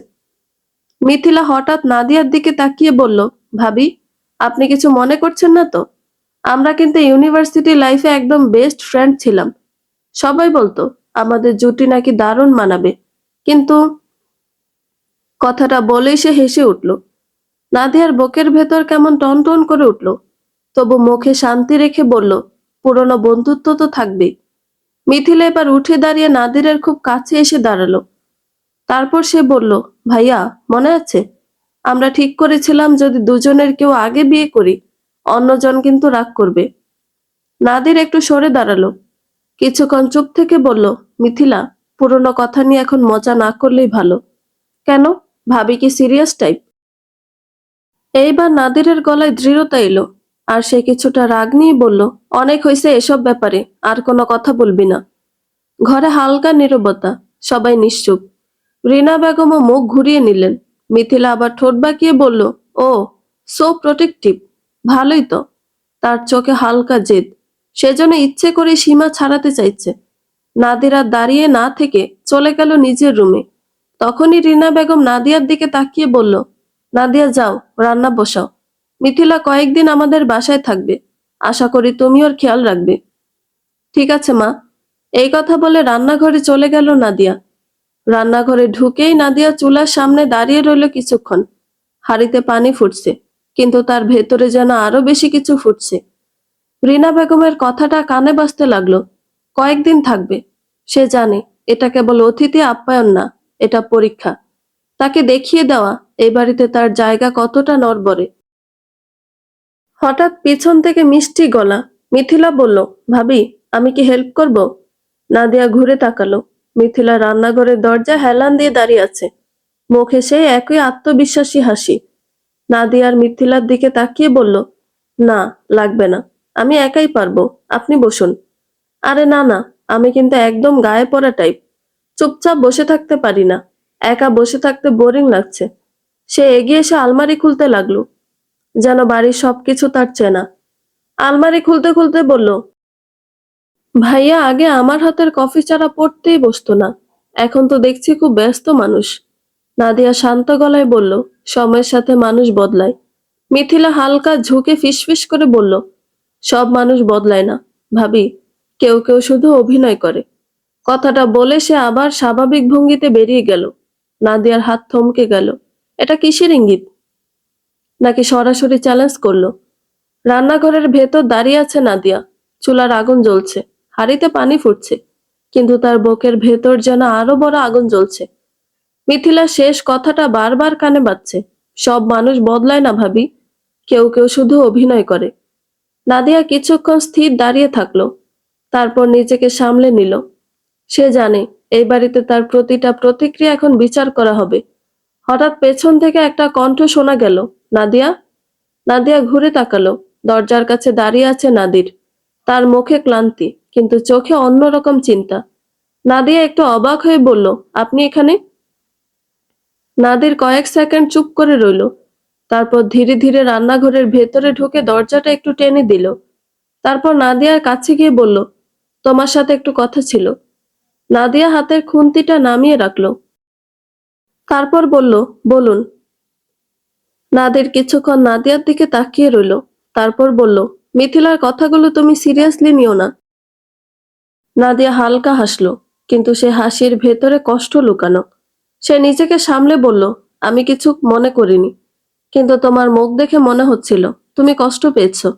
মিথিলা হঠাৎ নাদিয়ার দিকে তাকিয়ে বলল, ভাবি, আপনি কিছু মনে করছেন না তো? আমরা কিন্তু ইউনিভার্সিটি লাইফে একদম বেস্ট ফ্রেন্ড ছিলাম। সবাই বলতো আমাদের জুটি নাকি দারুণ মানাবে, কিন্তু কথাটা বলেই সে হেসে উঠল। নাদিয়ার বুকের ভেতর কেমন টনটন করে উঠল, তবু মুখে শান্তি রেখে বলল, পুরনো বন্ধুত্ব তো থাকবেই। মিথিলা এবার উঠে দাঁড়িয়ে নাদিরের খুব কাছে এসে দাঁড়ালো। তারপর সে বলল, ভাইয়া, মনে আছে আমরা ঠিক করেছিলাম যদি দুজনের কেউ আগে বিয়ে করি, অন্যজন কিন্তু রাগ করবে। নাদির একটু সরে দাঁড়ালো, কিছুক্ষণ চুপ থেকে বলল, মিথিলা, পুরনো কথা নিয়ে এখন মজা না করলেই ভালো। কেন? ভাবি কি সিরিয়াস টাইপ? এইবার নাদিরের গলায় দৃঢ়তা এলো, আর সে কিছুটা রাগ নিয়ে বলল, অনেক হয়েছে এসব ব্যাপারে, আর কোনো কথা বলবি না। ঘরে হালকা নীরবতা, সবাই নিশ্চুপ। রিনা বেগমও মুখ ঘুরিয়ে নিলেন। মিথিলা আবার ঠোঁট বাঁকিয়ে বলল, ও, সো প্রোটেক্টিভ। ভালোই তো। তার চোখে হালকা জেদ, সেজন্য ইচ্ছে করে সীমা ছাড়াতে চাইছে। নাদিরা দাঁড়িয়ে না থেকে চলে গেল নিজের রুমে। তখনই রিনা বেগম নাদিয়ার দিকে তাকিয়ে বলল, নাদিয়া, যাও রান্না বসাও। মিথিলা কয়েকদিন আমাদের বাসায় থাকবে, আশা করি তুমি ওর খেয়াল রাখবে। ঠিক আছে মা। এই কথা বলে রান্নাঘরে চলে গেল নাদিয়া। রান্নাঘরে ঢুকেই নাদিয়া চুলার সামনে দাঁড়িয়ে রইল কিছুক্ষণ। হাঁড়িতে পানি ফুটছে, কিন্তু তার ভেতরে যেন আরো বেশি কিছু ফুটছে। রিনা বেগমের কথাটা কানে বাজতে লাগলো। কয়েকদিন থাকবে। সে জানে এটা কেবল অতিথি আপ্যায়ন না, এটা পরীক্ষা। তাকে দেখিয়ে দেওয়া এই বাড়িতে তার জায়গা কতটা নড়বড়ে। হঠাৎ পিছন থেকে মিষ্টি গলা। মিথিলা বলল, ভাবি, আমি কি হেল্প করব? নাদিয়া ঘুরে তাকালো। মিথিলা রান্নাঘরের দরজা হেলান দিয়ে দাঁড়িয়ে আছে, মুখে সেই একই আত্মবিশ্বাসী হাসি। নাদিয়ার মিথিলার দিকে তাকিয়ে বলল, না, লাগবে না, আমি একাই পারবো, আপনি বসুন। আরে না না, আমি কিন্তু একদম গায়ে পড়া টাইপ। চুপচাপ বসে থাকতে পারি না, একা বসে থাকতে বোরিং লাগছে। সে এগিয়ে এসে আলমারি খুলতে লাগলো, যেন বাড়ির সবকিছু তার চেনা। আলমারি খুলতে খুলতে বলল, ভাইয়া আগে আমার হাতের কফি ছাড়া পড়তেই বসতো না, এখন তো দেখছি খুব ব্যস্ত মানুষ। নাদিয়া শান্ত গলায় বলল, সময়ের সাথে মানুষ বদলায়। মিথিলা হালকা ঝুঁকে ফিসফিস করে বলল, সব মানুষ বদলায় না ভাবি, কেউ কেউ শুধু অভিনয় করে। কথাটা বলে সে আবার স্বাভাবিক ভঙ্গিতে বেরিয়ে গেল। নাদিয়ার হাত থমকে গেল। এটা কিসের ইঙ্গিত? নাকি সরাসরি চ্যালেঞ্জ করলো? রান্নাঘরের ভেতর দাঁড়িয়ে আছে নাদিয়া। চুলার আগুন জ্বলছে, হাঁড়িতে পানি ফুটছে, কিন্তু তার বুকের ভেতর যেন আরো বড় আগুন জ্বলছে। মিথিলার শেষ কথাটা বারবার কানে বাজছে, সব মানুষ বদলায় না ভাবি, কেউ কেউ শুধু অভিনয় করে। নাদিয়া কিছুক্ষণ স্থির দাঁড়িয়ে থাকলো, তারপর নিজেকে সামলে নিল। সে জানে এই বাড়িতে তার প্রতিটা প্রতিক্রিয়া এখন বিচার করা হবে। হঠাৎ পেছন থেকে একটা কণ্ঠ শোনা গেল, নাদিয়া। নাদিয়া ঘুরে তাকালো। দরজার কাছে দাঁড়িয়ে আছে নাদির। তার মুখে ক্লান্তি, কিন্তু চোখে অন্যরকম চিন্তা। নাদিয়া একটু অবাক হয়ে বলল, আপনি এখানে? নাদির কয়েক সেকেন্ড চুপ করে রইল, তারপর ধীরে ধীরে রান্নাঘরের ভেতরে ঢুকে দরজাটা একটু টেনে দিল। তারপর নাদিয়ার কাছে গিয়ে বলল, তোমার সাথে একটু কথা ছিল। নাদিয়া হাতের খুন্তিটা নামিয়ে রাখলো, তারপর বলল, বলুন। নাদির কিছুক্ষণ নাদিয়ার দিকে তাকিয়ে রইল, তারপর বলল, মিথিলার কথাগুলো তুমি সিরিয়াসলি নিও না। নাদিয়া হালকা হাসলো, কিন্তু সে হাসির ভেতরে কষ্ট লুকানো। সে নিজেকে সামলে বলল, আমি কিছু মনে করিনি, কিন্তু তোমার মুখ দেখে মনে হচ্ছিল তুমি কষ্ট পেয়েছো।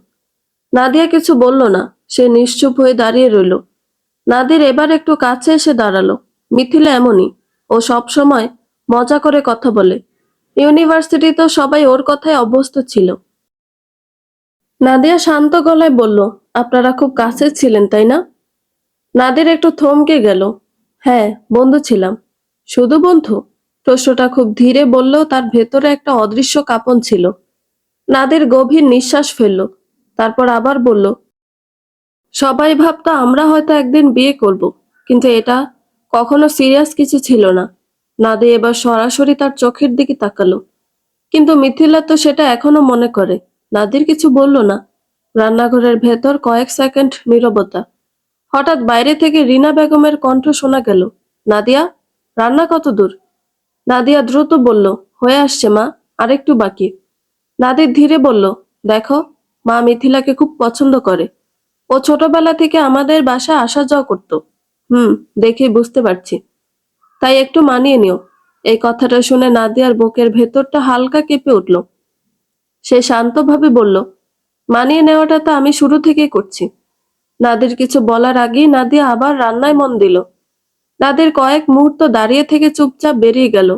নাদিয়া কিছু বলল না, সে নিশ্চুপ হয়ে দাঁড়িয়ে রইল। নাদির এবার একটু কাছে এসে দাঁড়ালো। মিথিলা এমনই, ও সব সময় মজা করে কথা বলে। ইউনিভার্সিটিতেও সবাই ওর কথায় অভ্যস্ত ছিল। নাদিয়া শান্ত গলায় বলল, আপনারা খুব কাছের ছিলেন তাই না? নাদির একটু থমকে গেল। হ্যাঁ, বন্ধু ছিলাম। শুধু বন্ধু? প্রশ্নটা খুব ধীরে বললেও তার ভেতরে একটা অদৃশ্য কাঁপন ছিল। নাদির গভীর নিঃশ্বাস ফেলল, তারপর আবার বলল, সবাই ভাবতো আমরা হয়তো একদিন বিয়ে করব, কিন্তু এটা কখনো সিরিয়াস কিছু ছিল না। নাদি এবার সরাসরি তার চোখের দিকে তাকালো। কিন্তু মিথিলা তো সেটা এখনো মনে করে। নাদির কিছু বলল না। রান্নাঘরের ভেতর কয়েক সেকেন্ড নীরবতা। হঠাৎ বাইরে থেকে রিনা বেগমের কণ্ঠ শোনা গেল, নাদিয়া, রান্না কত দূর? নাদিয়া দ্রুত বলল, হয়ে আসছে মা, আরেকটু বাকি। নাদির ধীরে বলল, দেখো, মা মিথিলাকে খুব পছন্দ করে। ও ছোটবেলা থেকে আমাদের বাসায় আসা যাওয়া করতো। দেখে বুঝতে পারছি। তাই একটু মানিয়ে নিও। এই কথাটা শুনে নাদিয়ার বুকের ভেতরটা হালকা কেঁপে উঠল। সে শান্তভাবে বলল, মানিয়ে নেওয়াটা তো আমি শুরু থেকেই করছি। নাদির কিছু বলার আগেই নাদিয়া আবার রান্নায় মন দিল। নাদির কয়েক মুহূর্ত দাঁড়িয়ে থেকে চুপচাপ বেরিয়ে গেল।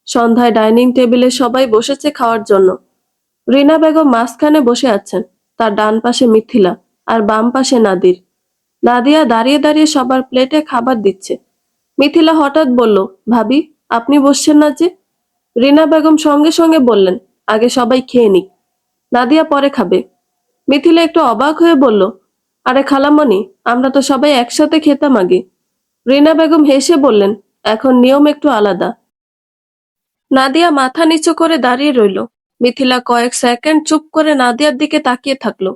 সন্ধ্যায় ডাইনিং টেবিলে সবাই বসেছে খাওয়ার জন্য। রিনা বেগম মাঝখানে বসে আছেন, তার ডান পাশে মিথিলা, আর বাম পাশে নাদির। নাদিয়া দাঁড়িয়ে দাঁড়িয়ে সবার প্লেটে খাবার দিচ্ছে। মিথিলা হঠাৎ বলল, ভাবি, আপনি বসছেন না যে? রিনা বেগম সঙ্গে সঙ্গে বললেন, আগে সবাই খেয়ে নিক, নাদিয়া পরে খাবে। মিথিলা একটু অবাক হয়ে বলল, আরে খালামণি, আমরা তো সবাই একসাথে খেতাম আগে। রিনা বেগম হেসে বললেন, এখন নিয়ম একটু আলাদা। নাদিয়া মাথা নিচু করে দাঁড়িয়ে রইল। মিথিলা কয়েক সেকেন্ড চুপ করে নাদিয়ার দিকে তাকিয়ে থাকলো,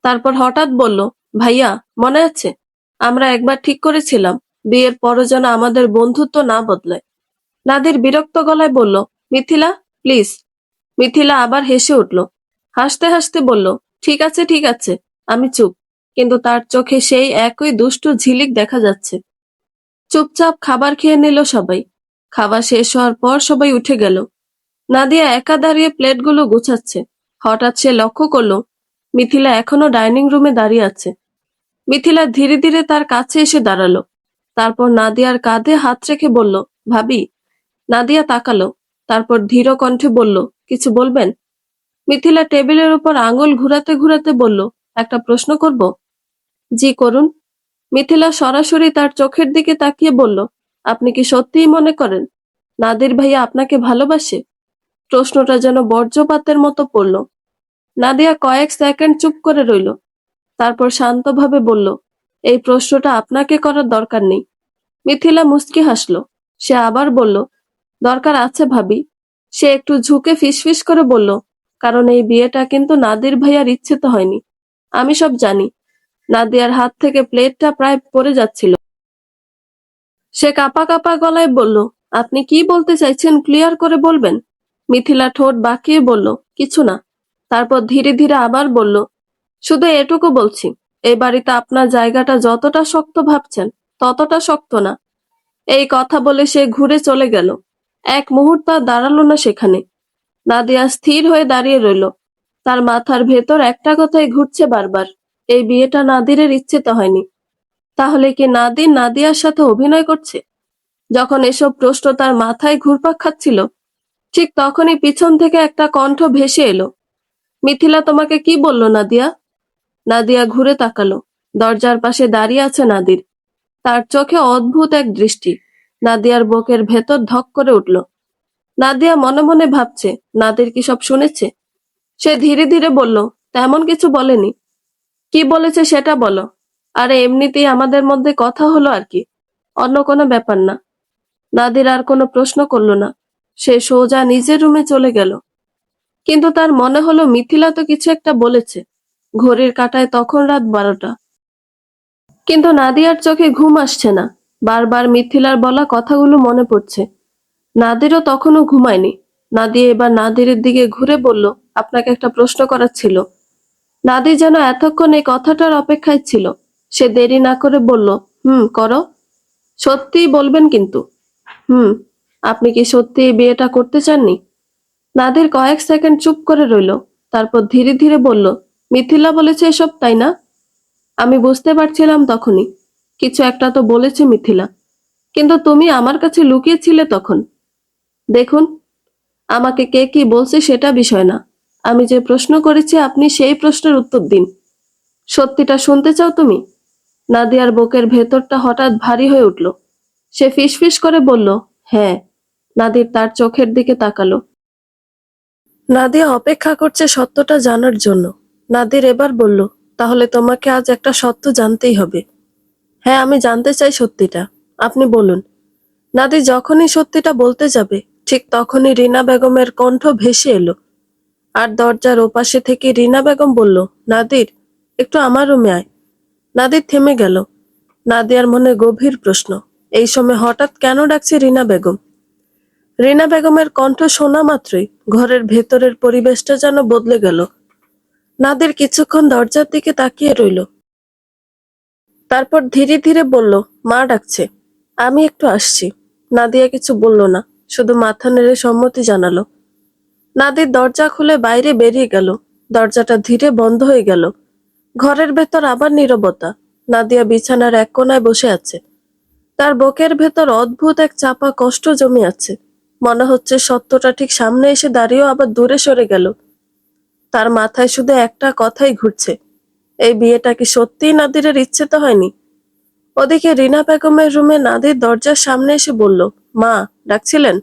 তারপর হঠাৎ বলল, ভাইয়া, মনে আছে আমরা একবার ঠিক করেছিলাম বিয়ের পরও যেন আমাদের বন্ধুত্ব না বদলায়? নাদির বিরক্ত গলায় বলল, মিথিলা, প্লিজ। মিথিলা আবার হেসে উঠল, হাসতে হাসতে বলল, ঠিক আছে ঠিক আছে, আমি চুপ। কিন্তু তার চোখে সেই একই দুষ্টু ঝিলিক দেখা যাচ্ছে। চুপচাপ খাবার খেয়ে নিল সবাই। খাবার শেষ হওয়ার পর সবাই উঠে গেল। নাদিয়া একা দাঁড়িয়ে প্লেটগুলো গুছাচ্ছে। হঠাৎ সে লক্ষ্য করলো মিথিলা এখনো ডাইনিং রুমে দাঁড়িয়ে আছে। মিথিলা ধীরে ধীরে তার কাছে এসে দাঁড়ালো, তারপর নাদিয়ার কাঁধে হাত রেখে বলল, ভাবি। নাদিয়া তাকালো, তারপর ধীর কণ্ঠে বলল, কিছু বলবেন? মিথিলা টেবিলের উপর আঙুল ঘুরাতে ঘুরাতে বলল, একটা প্রশ্ন করব? জি করুন। মিথিলা সরাসরি তার চোখের দিকে তাকিয়ে বলল, আপনি কি সত্যিই মনে করেন নাদির ভাইয়া আপনাকে ভালোবাসে? প্রশ্নটা যেন বজ্রপাতের মতো পড়ল। নাদিয়া কয়েক সেকেন্ড চুপ করে রইল, তারপর শান্তভাবে বলল, এই প্রশ্নটা আপনাকে করার দরকার নেই। মিথিলা মুচকি হাসলো। সে আবার বলল, দরকার আছে ভাবি। সে একটু ঝুঁকে ফিসফিস করে বলল, কারণ এই বিয়েটা কিন্তু নাদির ভাইয়ার ইচ্ছেতে হয়নি। আমি সব জানি। নাদিয়ার হাত থেকে প্লেটটা প্রায় পড়ে যাচ্ছিল। সে কাঁপা কাঁপা গলায় বলল, আপনি কি বলতে চাইছেন ক্লিয়ার করে বলবেন? মিথিলা ঠোঁট বাঁকিয়ে বলল, কিছু না। তারপর ধীরে ধীরে আবার বলল, শুধু এটুকু বলছি, এই বাড়িতে আপনার জায়গাটা যতটা শক্ত ভাবছেন ততটা শক্ত না। এই কথা বলে সে ঘুরে চলে গেল। এক মুহূর্ত আর দাঁড়ালো না সেখানে। নাদিয়া স্থির হয়ে দাঁড়িয়ে রইল। তার মাথার ভেতর একটা কথাই ঘুরছে বারবার, এই বিয়েটা নাদিরের ইচ্ছেতে হয়নি। তাহলে কি নাদির নাদিয়ার সাথে অভিনয় করছে? যখন এসব প্রশ্ন তার মাথায় ঘুরপাক খাচ্ছিল, ঠিক তখনই পিছন থেকে একটা কণ্ঠ ভেসে এলো, মিথিলা তোমাকে কি বললো নাদিয়া? নাদিয়া ঘুরে তাকালো। দরজার পাশে দাঁড়িয়ে আছে নাদির। তার চোখে অদ্ভুত এক দৃষ্টি। নাদিয়ার বুকের ভেতর ধক করে উঠল। নাদিয়া মনে মনে ভাবছে, নাদির কি সব শুনেছে? সে ধীরে ধীরে বলল, তেমন কিছু বলেনি। কি বলেছে সেটা বলো। আরে এমনিতেই আমাদের মধ্যে কথা হলো আর কি, অন্য কোনো ব্যাপার না। নাদির আর কোনো প্রশ্ন করলো না। সে সোজা নিজের রুমে চলে গেল। কিন্তু তার মনে হলো মিথিলা তো কিছু একটা বলেছে। ঘড়ির কাঁটায় তখন রাত 12টা। কিন্তু নাদিয়ার চোখে ঘুম আসছে না। বারবার মিথিলার বলা কথাগুলো মনে পড়ছে। নাদিরও তখনও ঘুমায়নি। নাদিয়া এবার নাদিরের দিকে ঘুরে বলল, আপনাকে একটা প্রশ্ন করার ছিল। নাদির যেন এতক্ষণ এই কথাটার অপেক্ষায় ছিল। সে দেরি না করে বলল, করো। সত্যিই বলবেন কিন্তু? হুম। আপনি কি সত্যি এই বিয়েটা করতে চাননি? নাদির কয়েক সেকেন্ড চুপ করে রইল। তারপর ধীরে ধীরে বলল, মিথিলা বলেছে এসব, তাই না? আমি বুঝতে পারছিলাম তখনই কিছু একটা তো বলেছে মিথিলা। কিন্তু তুমি আমার কাছে লুকিয়েছিলে তখন। দেখুন, আমাকে কে কি বলছে সেটা বিষয় না। আমি যে প্রশ্ন করেছি আপনি সেই প্রশ্নের উত্তর দিন। সত্যিটা শুনতে চাও তুমি? নাদিয়ার বুকের ভেতরটা হঠাৎ ভারী হয়ে উঠল। সে ফিসফিস করে বলল, হ্যাঁ। নাদির তার চোখের দিকে তাকালো। নাদিয়া অপেক্ষা করছে সত্যটা জানার জন্য। নাদির এবার বলল, তাহলে তোমাকে আজ একটা সত্য জানতেই হবে। হ্যাঁ, আমি জানতে চাই সত্যিটা। আপনি বলুন। নাদির যখনই সত্যিটা বলতে যাবে ঠিক তখনই রিনা বেগমের কণ্ঠ ভেসে এলো। আর দরজার ওপাশে থেকে রিনা বেগম বলল, নাদির, একটু আমার রুমে আয়। নাদির থেমে গেল। নাদিয়ার মনে গভীর প্রশ্ন, এই সময় হঠাৎ কেন ডাকছে রিনা বেগম? রিনা বেগমের কণ্ঠ শোনা মাত্রই ঘরের ভেতরের পরিবেশটা যেন বদলে গেল। নাদির কিছুক্ষণ দরজার দিকে তাকিয়ে রইল। তারপর ধীরে ধীরে বলল, মা ডাকছে, আমি একটু আসছি। নাদিয়া কিছু বলল না, শুধু মাথা নেড়ে সম্মতি জানালো। নাদির দরজা খুলে বাইরে বেরিয়ে গেল। দরজাটা ধীরে বন্ধ হয়ে গেল। ঘরের ভেতর আবার নীরবতা। নাদিয়া বিছানার এক কোণায় বসে আছে। তার বুকের ভেতর অদ্ভুত এক চাপা কষ্ট জমে আছে। মনে হচ্ছে সত্যটা ঠিক সামনে এসে দাঁড়িয়েও আবার দূরে সরে গেল। তার মাথায় শুধু একটা কথাই ঘুরছে, এই বিয়েটা কি সত্যিই নাদিরের ইচ্ছে তো হয়নি? ওদিকে রিনা বেগমের রুমে নাদির দরজার সামনে এসে বলল, মা ডাকছিলেন?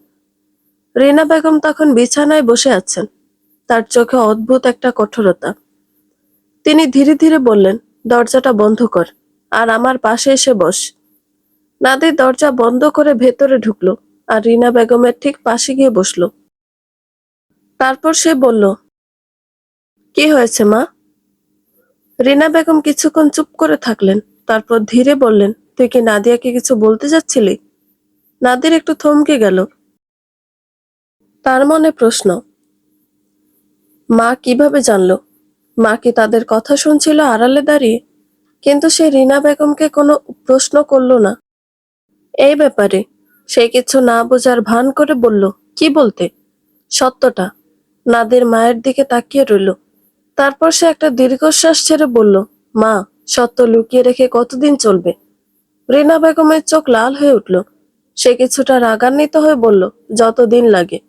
রিনা বেগম তখন বিছানায় বসে আছেন। তার চোখে অদ্ভুত একটা কঠোরতা। তিনি ধীরে ধীরে বললেন, দরজাটা বন্ধ কর, আর আমার পাশে এসে বস। নাদির দরজা বন্ধ করে ভেতরে ঢুকলো, আর রিনা বেগমের ঠিক পাশে গিয়ে বসলো। তারপর সে বলল, কি হয়েছে মা? রিনা বেগম কিছুক্ষণ চুপ করে থাকলেন। তারপর ধীরে বললেন, তুই কি নাদিয়াকে কিছু বলতে যাচ্ছিলি? নাদির একটু থমকে গেল। তার মনে প্রশ্ন, মা কিভাবে জানলো? মা কি তাদের কথা শুনছিল আড়ালে দাঁড়িয়ে? কিন্তু সে রিনা বেগমকে কোনো প্রশ্ন করলো না এই ব্যাপারে। সে কিছু না বোঝার ভান করে বলল, কি বলতে? সত্যটা। নাদির মায়ের দিকে তাকিয়ে রইল। তারপর সে একটা দীর্ঘশ্বাস ছেড়ে বলল, মা, সত্য লুকিয়ে রেখে কতদিন চলবে? রিনা বেগমের চোখ লাল হয়ে উঠল। সে কিছুটা রাগান্বিত হয়ে বলল, যতদিন লাগে।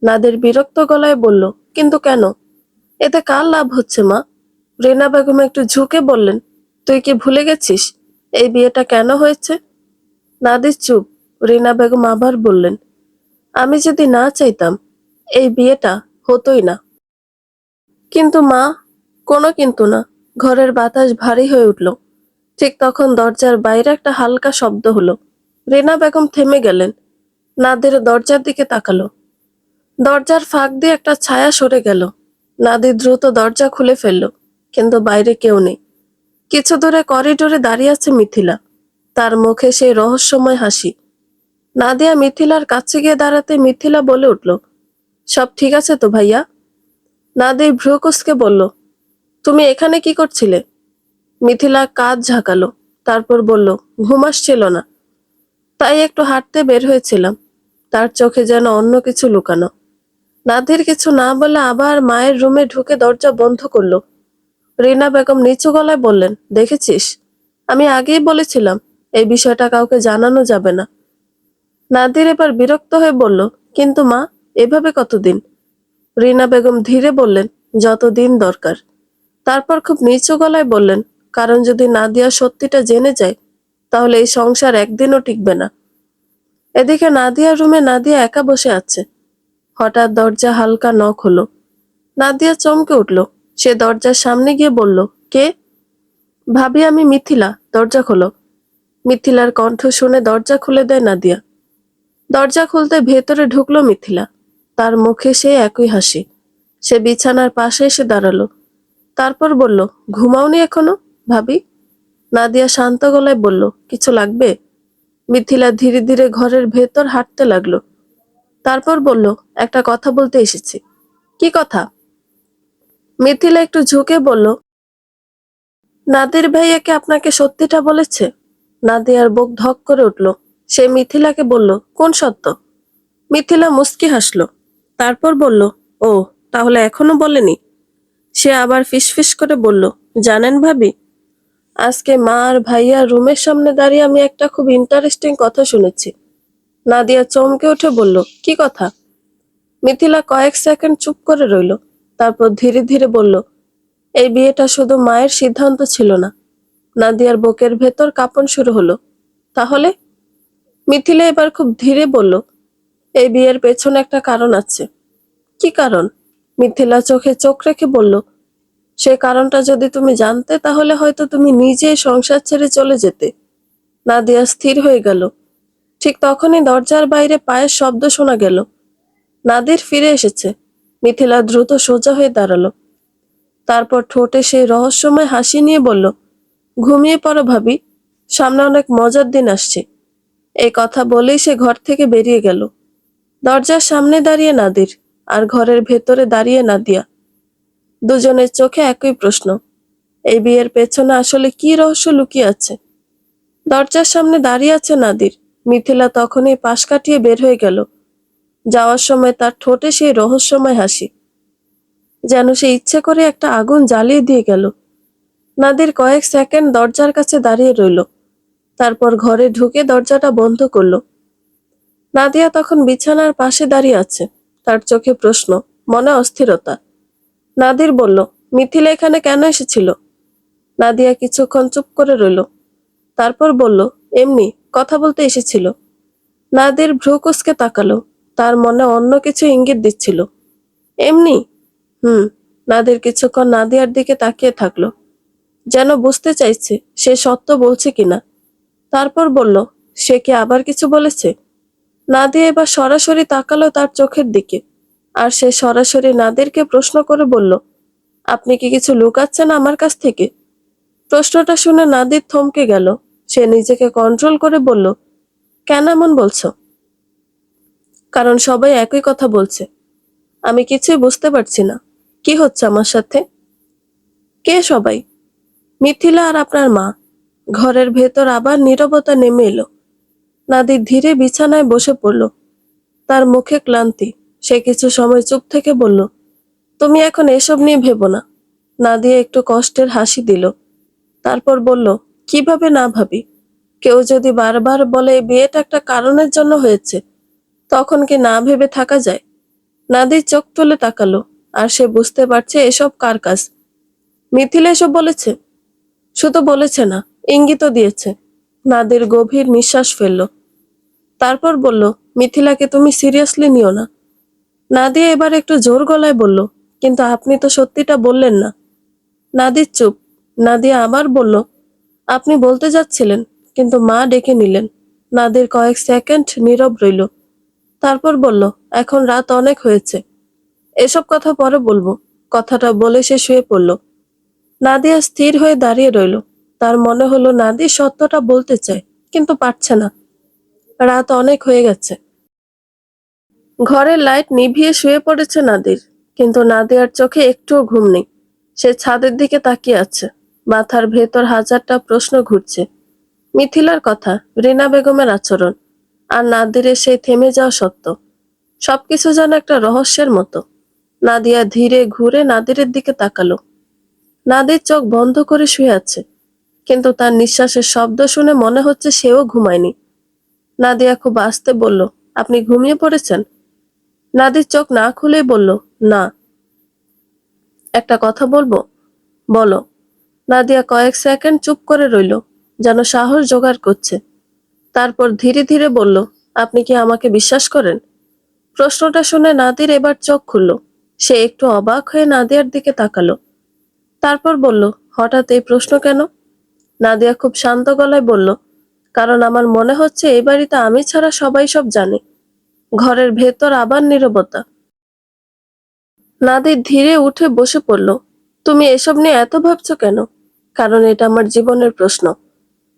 নাদির বিরক্ত গলায় বলল, কিন্তু কেন? এতে কার লাভ হচ্ছে মা? রিনা বেগম একটু ঝুঁকে বললেন, তুই কি ভুলে গেছিস এই বিয়েটা কেন হয়েছে? নাদির চুপ। রিনা বেগম আবার বললেন, আমি যদি না চাইতাম এই বিয়েটা হতোই না। কিন্তু মা। কোনো কিন্তু না। ঘরের বাতাস ভারী হয়ে উঠল। ঠিক তখন দরজার বাইরে একটা হালকা শব্দ হলো। রিনা বেগম থেমে গেলেন। নাদির দরজার দিকে তাকালো। দরজার ফাঁক দিয়ে একটা ছায়া সরে গেল। নাদির দ্রুত দরজা খুলে ফেলল। কিন্তু বাইরে কেউ নেই। কিছু দূরে করিডোরে দাঁড়িয়ে আছে মিথিলা। তার মুখে সেই রহস্যময় হাসি। নাদিয়া মিথিলার কাছে গিয়ে দাঁড়াতে মিথিলা বলে উঠল, সব ঠিক আছে তো ভাইয়া? নাদির ভ্রু কুঁচকে বলল, তুমি এখানে কি করছিলে? মিথিলা কাঁধ ঝাঁকালো। তারপর বলল, ঘুম আসছিল না, তাই একটু হাঁটতে বের হয়েছিলাম। তার চোখে যেন অন্য কিছু লুকানো। নাদির কিছু না বলে আবার মায়ের রুমে ঢুকে দরজা বন্ধ করলো। রিনা বেগম নিচু গলায় বললেন, দেখেছিস, আমি আগেই বলেছিলাম এই বিষয়টা কাউকে জানানো যাবে না। নাদির এবার বিরক্ত হয়ে বলল, কিন্তু মা, এভাবে কতদিন? রিনা বেগম ধীরে বললেন, যতদিন দরকার। তারপর খুব নিচু গলায় বললেন, কারণ যদি নাদিয়া সত্যিটা জেনে যায় তাহলে এই সংসার একদিনও টিকবে না। এদিকে নাদিয়ার রুমে নাদিয়া একা বসে আছে। হঠাৎ দরজা হালকা নক হলো। নাদিয়া চমকে উঠল। সে দরজার সামনে গিয়ে বলল, কে? ভাবি, আমি মিথিলা, দরজা খোলো। মিথিলার কণ্ঠ শুনে দরজা খুলে দেয় নাদিয়া। দরজা খুলতে ভেতরে ঢুকলো মিথিলা। তার মুখে সেই একই হাসি। সে বিছানার পাশে এসে দাঁড়ালো। তারপর বলল, ঘুমাওনি এখনো ভাবি? নাদিয়া শান্ত গলায় বলল, কিছু লাগবে? মিথিলা ধীরে ধীরে ঘরের ভেতর হাঁটতে লাগলো। তারপর বলল, একটা কথা বলতে এসেছি। কি কথা? মিথিলা একটু ঝুঁকে বলল, নাদির ভাইয়াকে আপনাকে সত্যিটা বলেছে? নাদিয়ার বুক ধক করে উঠল। সে মিথিলাকে বলল, কোন সত্য? মিথিলা মুচকি হাসল। তারপর বলল, ও, তাহলে এখনো বলেনি? সে আবার ফিসফিস করে বলল, জানেন ভাবি, আজকে মা আর ভাইয়া রুমের সামনে দাঁড়িয়ে আমি একটা খুব ইন্টারেস্টিং কথা শুনেছি। নাদিয়া চমকে উঠে বলল, কি কথা? মিথিলা কয়েক সেকেন্ড চুপ করে রইল। তারপর ধীরে ধীরে বলল, এই বিয়েটা শুধু মায়ের সিদ্ধান্ত ছিল না। নাদিয়ার বুকের ভেতর কাঁপন শুরু হলো। তাহলে? মিথিলা এবার খুব ধীরে বলল, এই বিয়ের পেছনে একটা কারণ আছে। কি কারণ? মিথিলা চোখে চোখ রেখে বলল, সে কারণটা যদি তুমি জানতে তাহলে হয়তো তুমি নিজেই সংসার ছেড়ে চলে যেতে। নাদিয়া স্থির হয়ে গেল। ঠিক তখনই দরজার বাইরে পায়ের শব্দ শোনা গেল। নাদির ফিরে এসেছে। মিথিলা দ্রুত সোজা হয়ে দাঁড়ালো। তারপর ঠোঁটে সেই রহস্যময় হাসি নিয়ে বলল, ঘুমিয়ে পড়ো ভাবি, সামনে অনেক মজার দিন আসছে। এই কথা বলেই সে ঘর থেকে বেরিয়ে গেল। দরজার সামনে দাঁড়িয়ে নাদির, আর ঘরের ভেতরে দাঁড়িয়ে নাদিয়া। দুজনের চোখে একই প্রশ্ন, এই বিয়ের পেছনে আসলে কি রহস্য লুকিয়ে আছে? দরজার সামনে দাঁড়িয়ে আছে নাদির। মিথিলা তখনই পাশ কাটিয়ে বের হয়ে গেল। যাওয়ার সময় তার ঠোঁটে সেই রহস্যময় হাসি, যেন সে ইচ্ছে করে একটা আগুন জ্বালিয়ে দিয়ে গেল। নাদির কয়েক সেকেন্ড দরজার কাছে দাঁড়িয়ে রইল। তারপর ঘরে ঢুকে দরজাটা বন্ধ করলো। নাদিয়া তখন বিছানার পাশে দাঁড়িয়ে আছে। তার চোখে প্রশ্ন, মনে অস্থিরতা। নাদির বলল, মিথিলা এখানে কেন এসেছিল? নাদিয়া কিছুক্ষণ চুপ করে রইল। তারপর বলল, এমনি কথা বলতে এসেছিল। নাদির ভ্রু কুঁচকে তাকালো। তার মনে অন্য কিছু ইঙ্গিত দিচ্ছিল। এমনি? হুম। নাদির কিছুক্ষণ নাদিয়ার দিকে তাকিয়ে থাকলো, যেন বুঝতে চাইছে সে সত্য বলছে কিনা। তারপর বলল, সে কি আবার কিছু বলেছে? নাদিয়া এবার সরাসরি তাকালো তার চোখের দিকে, আর সে সরাসরি নাদিরকে প্রশ্ন করে বলল, আপনি কি কিছু লুকাচ্ছেন আমার কাছ থেকে? প্রশ্নটা শুনে নাদির থমকে গেল। সে নিজেকে কন্ট্রোল করে বলল, কেন এমন বলছো? কারণ সবাই একই কথা বলছে। আমি কিছুই বুঝতে পারছি না। কি হচ্ছে আমার সাথে? কে সবাই? মিথিলা আর আপনার মা। ঘরের ভেতর আবার নীরবতা নেমে এলো। নাদির ধীরে বিছানায় বসে পড়ল। তার মুখে ক্লান্তি। সে কিছু সময় চুপ থেকে বলল, তুমি এখন এসব নিয়ে ভেবো না। নাদিয়া একটু কষ্টের হাসি দিল। তারপর বলল, কিভাবে না ভাবি? কেউ যদি বারবার বলে এই বিয়েটা একটা কারণের জন্য হয়েছে, তখন কি না ভেবে থাকা যায়? নাদির চোখ তুলে তাকালো, আর সে বুঝতে পারছে এসব কার কাজ। মিথিলা এসব বলেছে? শুধু বলেছে না, ইঙ্গিতও দিয়েছে। নাদির গভীর নিঃশ্বাস ফেলল। তারপর বলল, মিথিলাকে তুমি সিরিয়াসলি নিও না। নাদিয়া এবার একটু জোর গলায় বলল, কিন্তু আপনি তো সত্যিটা বললেন না। নাদির চুপ। নাদিয়া আবার বলল, আপনি বলতে যাচ্ছিলেন, কিন্তু মা ডেকে নিলেন। নাদির কয়েক সেকেন্ড নীরব রইল। তারপর বলল, এখন রাত অনেক হয়েছে, এসব কথা পরে বলবো। কথাটা বলে সে শুয়ে পড়ল। নাদিয়া স্থির হয়ে দাঁড়িয়ে রইল। তার মনে হলো নাদির সত্যটা বলতে চায়, কিন্তু পারছে না। রাত অনেক হয়ে গেছে। ঘরের লাইট নিভিয়ে শুয়ে পড়েছে নাদির, কিন্তু নাদিয়ার চোখে একটুও ঘুম নেই। সে ছাদের দিকে তাকিয়ে আছে। মাথার ভেতর হাজারটা প্রশ্ন ঘুরছে। মিথিলার কথা, রিনা বেগমের আচরণ, আর নাদিরের সেই থেমে যাওয়া সত্য, সবকিছু যেন একটা রহস্যের মতো। নাদিয়া ধীরে ঘুরে নাদিরের দিকে তাকালো। নাদির চোখ বন্ধ করে শুয়ে আছে, কিন্তু তার নিঃশ্বাসের শব্দ শুনে মনে হচ্ছে সেও ঘুমায়নি। নাদিয়া খুব আস্তে বলল, আপনি ঘুমিয়ে পড়েছেন? নাদির চোখ না খুলেই বলল, না। একটা কথা বলবো? বলো। নাদিয়া কয়েক সেকেন্ড চুপ করে রইল, যেন সাহস জোগাড় করছে। তারপর ধীরে ধীরে বলল, আপনি কি আমাকে বিশ্বাস করেন? প্রশ্নটা শুনে নাদির এবার চোখ খুলল। সে একটু অবাক হয়ে নাদিয়ার দিকে তাকালো। তারপর বলল, হঠাৎ এই প্রশ্ন কেন? নাদিয়া খুব শান্ত গলায় বলল, কারণ আমার মনে হচ্ছে এই বাড়িতে আমি ছাড়া সবাই সব জানে। ঘরের ভেতর আবার নীরবতা। নাদির ধীরে উঠে বসে পড়ল। তুমি এসব নিয়ে এত ভাবছো কেন? কারণ এটা আমার জীবনের প্রশ্ন।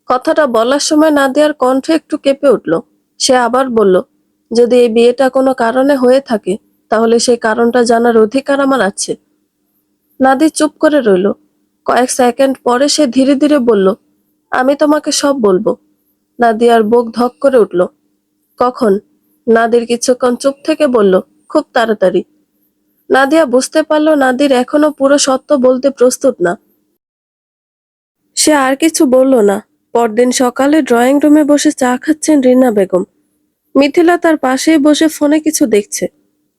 কথাটা বলার সময় নাদিয়ার কণ্ঠ একটু কেঁপে উঠল। সে আবার বলল, যদি এই বিয়েটা কোনো কারণে হয়ে থাকে, তাহলে সেই কারণটা জানার অধিকার আমার আছে। নাদি চুপ করে রইল। কয়েক সেকেন্ড পরে সে ধীরে ধীরে বলল, আমি তোমাকে সব বলবো। নাদিয়ার বুক ধক করে উঠল। কখন? নাদির কিছুক্ষণ চুপ থেকে বলল, খুব তাড়াতাড়ি। নাদিয়া বুঝতে পারল নাদির এখনো পুরো সত্য বলতে প্রস্তুত না। সে আর কিছু বলল না। পরদিন সকালে ড্রয়িং রুমে বসে চা খাচ্ছেন রিনা বেগম। মিথিলা তার পাশেই বসে ফোনে কিছু দেখছে।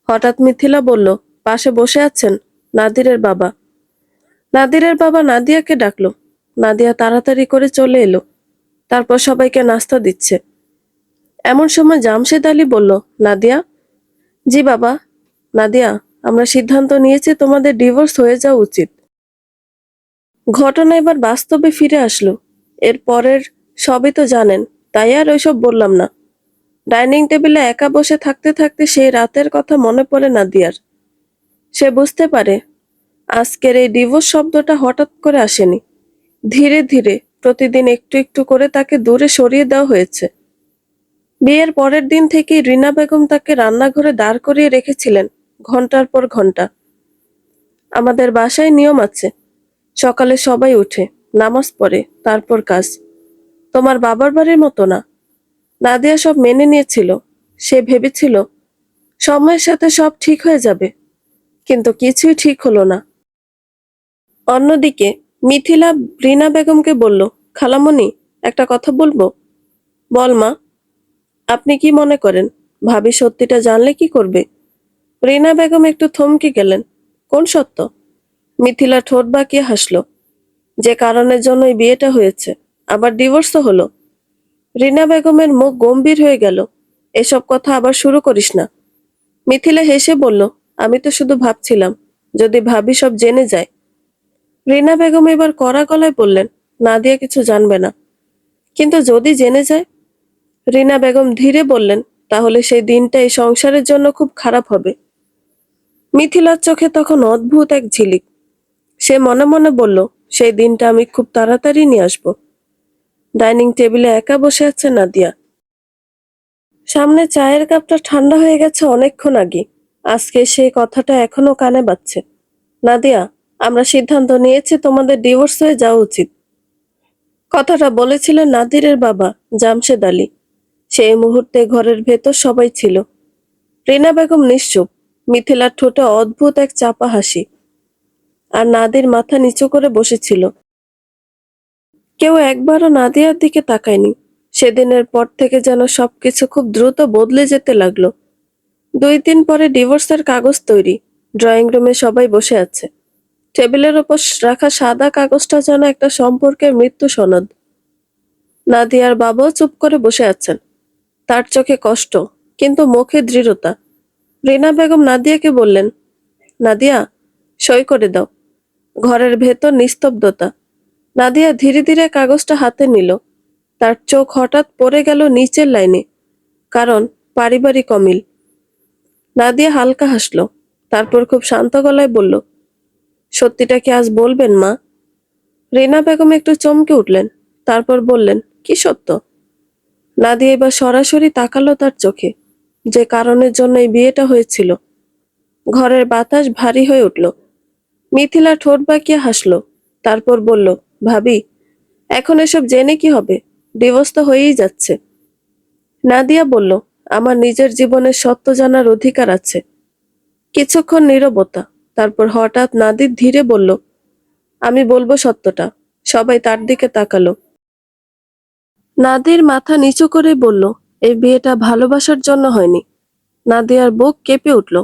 হঠাৎ মিথিলা বলল, পাশে বসে আছেন নাদিরের বাবা। নাদিরের বাবা নাদিয়াকে ডাকলো। নাদিয়া তাড়াতাড়ি করে চলে এলো। তারপর সবাইকে নাস্তা দিচ্ছে। এমন সময় জামশেদ আলী বলল, নাদিয়া। জি বাবা। নাদিয়া, আমরা সিদ্ধান্ত নিয়েছি তোমাদের ডিভোর্স হয়ে যাওয়া উচিত। ঘটনা এবার বাস্তবে ফিরে আসলো। এর পরের সবই তো জানেন, তাই আর ওইসব বললাম না। ডাইনিং টেবিলে একা বসে থাকতে থাকতে সেই রাতের কথা মনে পড়ে নাদিয়ার। সে বুঝতে পারে আজকের এই ডিভোর্স শব্দটা হঠাৎ করে আসেনি। ধীরে ধীরে প্রতিদিন একটু একটু করে তাকে দূরে সরিয়ে দেওয়া হয়েছে। বিয়ের পরের দিন থেকেই রিনা বেগম তাকে রান্নাঘরে দাঁড় করিয়ে রেখেছিলেন ঘন্টার পর ঘন্টা। আমাদের বাসায় নিয়ম আছে, সকালে সবাই উঠে নামাজ পড়ে তারপর কাজ। তোমার বাবার বাড়ির মতো না। নাদিয়া সব মেনে নিয়েছিল। সে ভেবেছিল সময়ের সাথে সব ঠিক হয়ে যাবে, কিন্তু কিছুই ঠিক হলো না। অন্যদিকে মিথিলা রিনা বেগমকে বলল, খালামণি, একটা কথা বলবো। বল মা। আপনি কি মনে করেন ভাবি সত্যিটা জানলে কি করবে? রিনা বেগম একটু থমকে গেলেন। কোন সত্য? মিথিলা ঠোঁট বাঁকিয়ে হাসল। যে কারণের জন্য এই বিয়েটা হয়েছে, আবার ডিভোর্সও হলো। রিনা বেগমের মুখ গম্ভীর হয়ে গেল। এসব কথা আবার শুরু করিস না। মিথিলা হেসে বলল, আমি তো শুধু ভাবছিলাম, যদি ভাবি সব জেনে যায়। রিনা বেগম এবার কড়া গলায় বললেন, নাদিয়া কিছু জানবে না। কিন্তু যদি জেনে যায়? রিনা বেগম ধীরে বললেন, তাহলে সেই দিনটা এই সংসারের জন্য খুব খারাপ হবে। মিথিলার চোখে তখন অদ্ভুত এক ঝিলিক। সে মনে মনে বলল, সেই দিনটা আমি খুব তাড়াতাড়ি নিয়ে আসবো। ডাইনিং টেবিলে একা বসে আছে নাদিয়া। সামনে চায়ের কাপটা ঠান্ডা হয়ে গেছে অনেকক্ষণ আগে। আজকে সেই কথাটা এখনো কানে বাজছে। নাদিয়া, আমরা সিদ্ধান্ত নিয়েছি তোমাদের ডিভোর্স হয়ে যাওয়া উচিত। কথাটা বলেছিলেন নাদিরের বাবা জামশেদ আলী। সেই মুহূর্তে ঘরের ভেতর সবাই ছিল। রিনা বেগম নিশ্চুপ। মিথিলার ঠোঁটে অদ্ভুত এক চাপা হাসি। আর নাদির মাথা নিচু করে বসেছিল। কেউ একবারও নাদিয়ার দিকে তাকায়নি। সেদিনের পর থেকে যেন সবকিছু খুব দ্রুত বদলে যেতে লাগলো। 2 দিন পরে ডিভোর্সের কাগজ তৈরি। ড্রয়িং রুমে সবাই বসে আছে। টেবিলের ওপর রাখা সাদা কাগজটা যেন একটা সম্পর্কের মৃত্যু সনদ। নাদিয়ার বাবাও চুপ করে বসে আছেন। তার চোখে কষ্ট, কিন্তু মুখে দৃঢ়তা। রিনা বেগম নাদিয়াকে বললেন, নাদিয়া, সই করে দাও। ঘরের ভেতর নিস্তব্ধতা। নাদিয়া ধীরে ধীরে কাগজটা হাতে নিল। তার চোখ হঠাৎ পড়ে গেল নিচের লাইনে, কারণ পারিবারিক অমিল। নাদিয়া হালকা হাসল। তারপর খুব শান্ত গলায় বলল, সত্যিটা কি আজ বলবেন মা? রিনা বেগম একটু চমকে উঠলেন। তারপর বললেন, কি সত্য? নাদিয়া এবার সরাসরি তাকালো তার চোখে। যে কারণের জন্য এই বিয়েটা হয়েছিল। ঘরের বাতাস ভারী হয়ে উঠল। মিথিলা ঠোঁট বাঁকিয়ে হাসল। তারপর বলল, ভাবি, এখন এসব জেনে কি হবে? ডিভোর্স তো হয়েই যাচ্ছে। নাদিয়া বলল, আমার নিজের জীবনের সত্য জানার অধিকার আছে। কিছুক্ষণ নীরবতা। তারপর হঠাৎ নাদির ধীরে বলল, আমি বলবো সত্যটা। সবাই তার দিকে তাকালো। নাদির মাথা নিচু করে বলল, এই বিয়েটা ভালোবাসার জন্য হয়নি। নাদিয়ার বুক কেঁপে উঠল।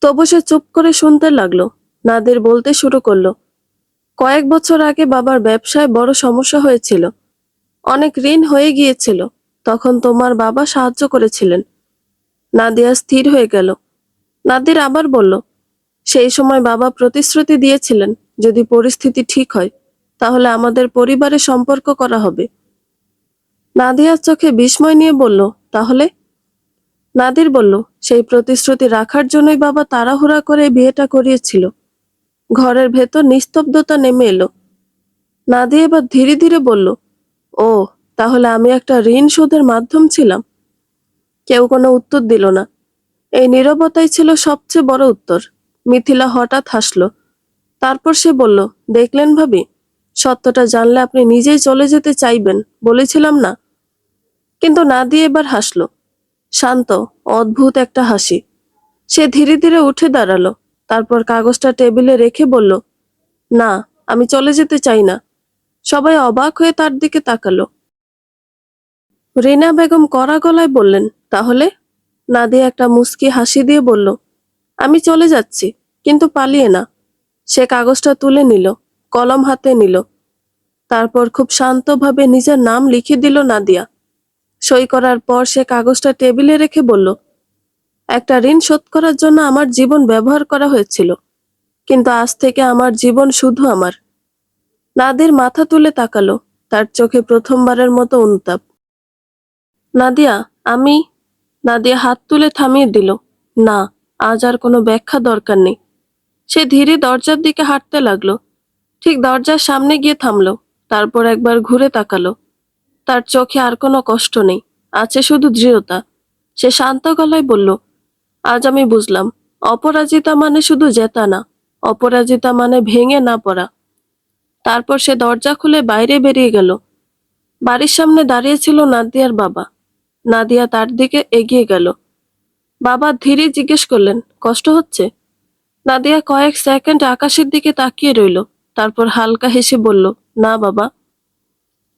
তবু সে চুপ করে শুনতে লাগলো। নাদির বলতে শুরু করলো, কয়েক বছর আগে বাবার ব্যবসায় বড় সমস্যা হয়েছিল। অনেক ঋণ হয়ে গিয়েছিল। তখন তোমার বাবা সাহায্য করেছিলেন। নাদিয়া স্থির হয়ে গেল। নাদির আবার বলল, সেই সময় বাবা প্রতিশ্রুতি দিয়েছিলেন, যদি পরিস্থিতি ঠিক হয়, তাহলে আমাদের পরিবারে সম্পর্ক করা হবে। নাদিয়ার চোখে বিস্ময় নিয়ে বলল, তাহলে? নাদির বলল, সেই প্রতিশ্রুতি রাখার জন্যই বাবা তাড়াহুড়া করে এই বিয়েটা করিয়েছিল। ঘরের ভেতর নিস্তব্ধতা নেমে এলো। নাদিয়া এবার ধীরে ধীরে বলল, ও, তাহলে আমি একটা ঋণ শোধের মাধ্যম ছিলাম। কেউ কোনো উত্তর দিল না। এই নীরবতাই ছিল সবচেয়ে বড় উত্তর। মিথিলা হঠাৎ হাসল। তারপর সে বলল, দেখলেন ভাবি, সত্যটা জানলে আপনি নিজেই চলে যেতে চাইবেন, বলেছিলাম না? কিন্তু নাদিয়া এবার হাসল, শান্ত, অদ্ভুত একটা হাসি। সে ধীরে ধীরে উঠে দাঁড়ালো। তারপর কাগজটা টেবিলে রেখে বলল, না, আমি চলে যেতে চাই না। সবাই অবাক হয়ে তার দিকে তাকালো। রিনা বেগম কড়া গলায় বললেন, তাহলে? নাদিয়া একটা মুচকি হাসি দিয়ে বলল, আমি চলে যাচ্ছি, কিন্তু পালিয়ে না। সে কাগজটা তুলে নিল, কলম হাতে নিল। তারপর খুব শান্তভাবে নিজের নাম লিখে দিল নাদিয়া। সই করার পর সে কাগজটা টেবিলে রেখে বলল, একটা ঋণ শোধ করার জন্য আমার জীবন ব্যবহার করা হয়েছিল, কিন্তু আজ থেকে আমার জীবন শুধু আমার। নাদির মাথা তুলে তাকালো, তার চোখে প্রথমবারের মতো অনুতাপ। নাদিয়া, আমি। নাদিয়া হাত তুলে থামিয়ে দিল, না, আজ আর কোনো ব্যাখ্যা দরকার নেই। সে ধীরে দরজার দিকে হাঁটতে লাগলো। ঠিক দরজার সামনে গিয়ে থামলো। তারপর একবার ঘুরে তাকালো। তার চোখে আর কোনো কষ্ট নেই, আছে শুধু দৃঢ়তা। সে শান্ত গলায় বলল, আজ আমি বুঝলাম, অপরাজিতা মানে শুধু জেতা না, অপরাজিতা মানে ভেঙে না পড়া। তারপর সে দরজা খুলে বাইরে বেরিয়ে গেল। বাড়ির সামনে দাঁড়িয়ে ছিল নাদিয়ার বাবা। নাদিয়া তার দিকে এগিয়ে গেল। বাবা ধীরে জিজ্ঞেস করলেন, কষ্ট হচ্ছে? নাদিয়া কয়েক সেকেন্ড আকাশের দিকে তাকিয়ে রইল। তারপর হালকা হেসে বলল, না বাবা,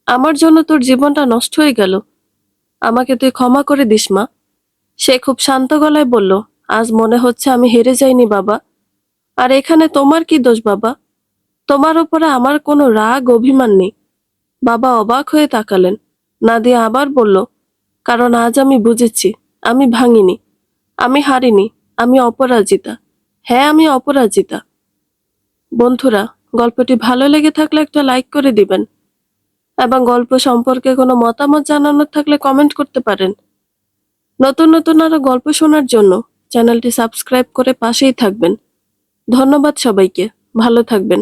আমার জন্য তোর জীবনটা নষ্ট হয়ে গেল। আমাকে তুই ক্ষমা করে দিস মা। সে খুব শান্ত গলায় বলল, আজ মনে হচ্ছে আমি হেরে যাইনি বাবা। আর এখানে তোমার কি দোষ বাবা? তোমার উপরে আমার কোনো রাগ অভিমান নেই। বাবা অবাক হয়ে তাকালেন। নাদিয়া আবার বলল, কারণ আজ আমি বুঝেছি, আমি ভাঙিনি, আমি হারিনি, আমি অপরাজিতা। হ্যাঁ, আমি অপরাজিতা। বন্ধুরা, গল্পটি ভালো লেগে থাকলে একটা লাইক করে দিবেন, এবং গল্প সম্পর্কে কোনো মতামত জানানোর থাকলে কমেন্ট করতে পারেন। নতুন নতুন আরো গল্প শোনার জন্য চ্যানেলটি সাবস্ক্রাইব করে পাশেই থাকবেন। ধন্যবাদ সবাইকে, ভালো থাকবেন।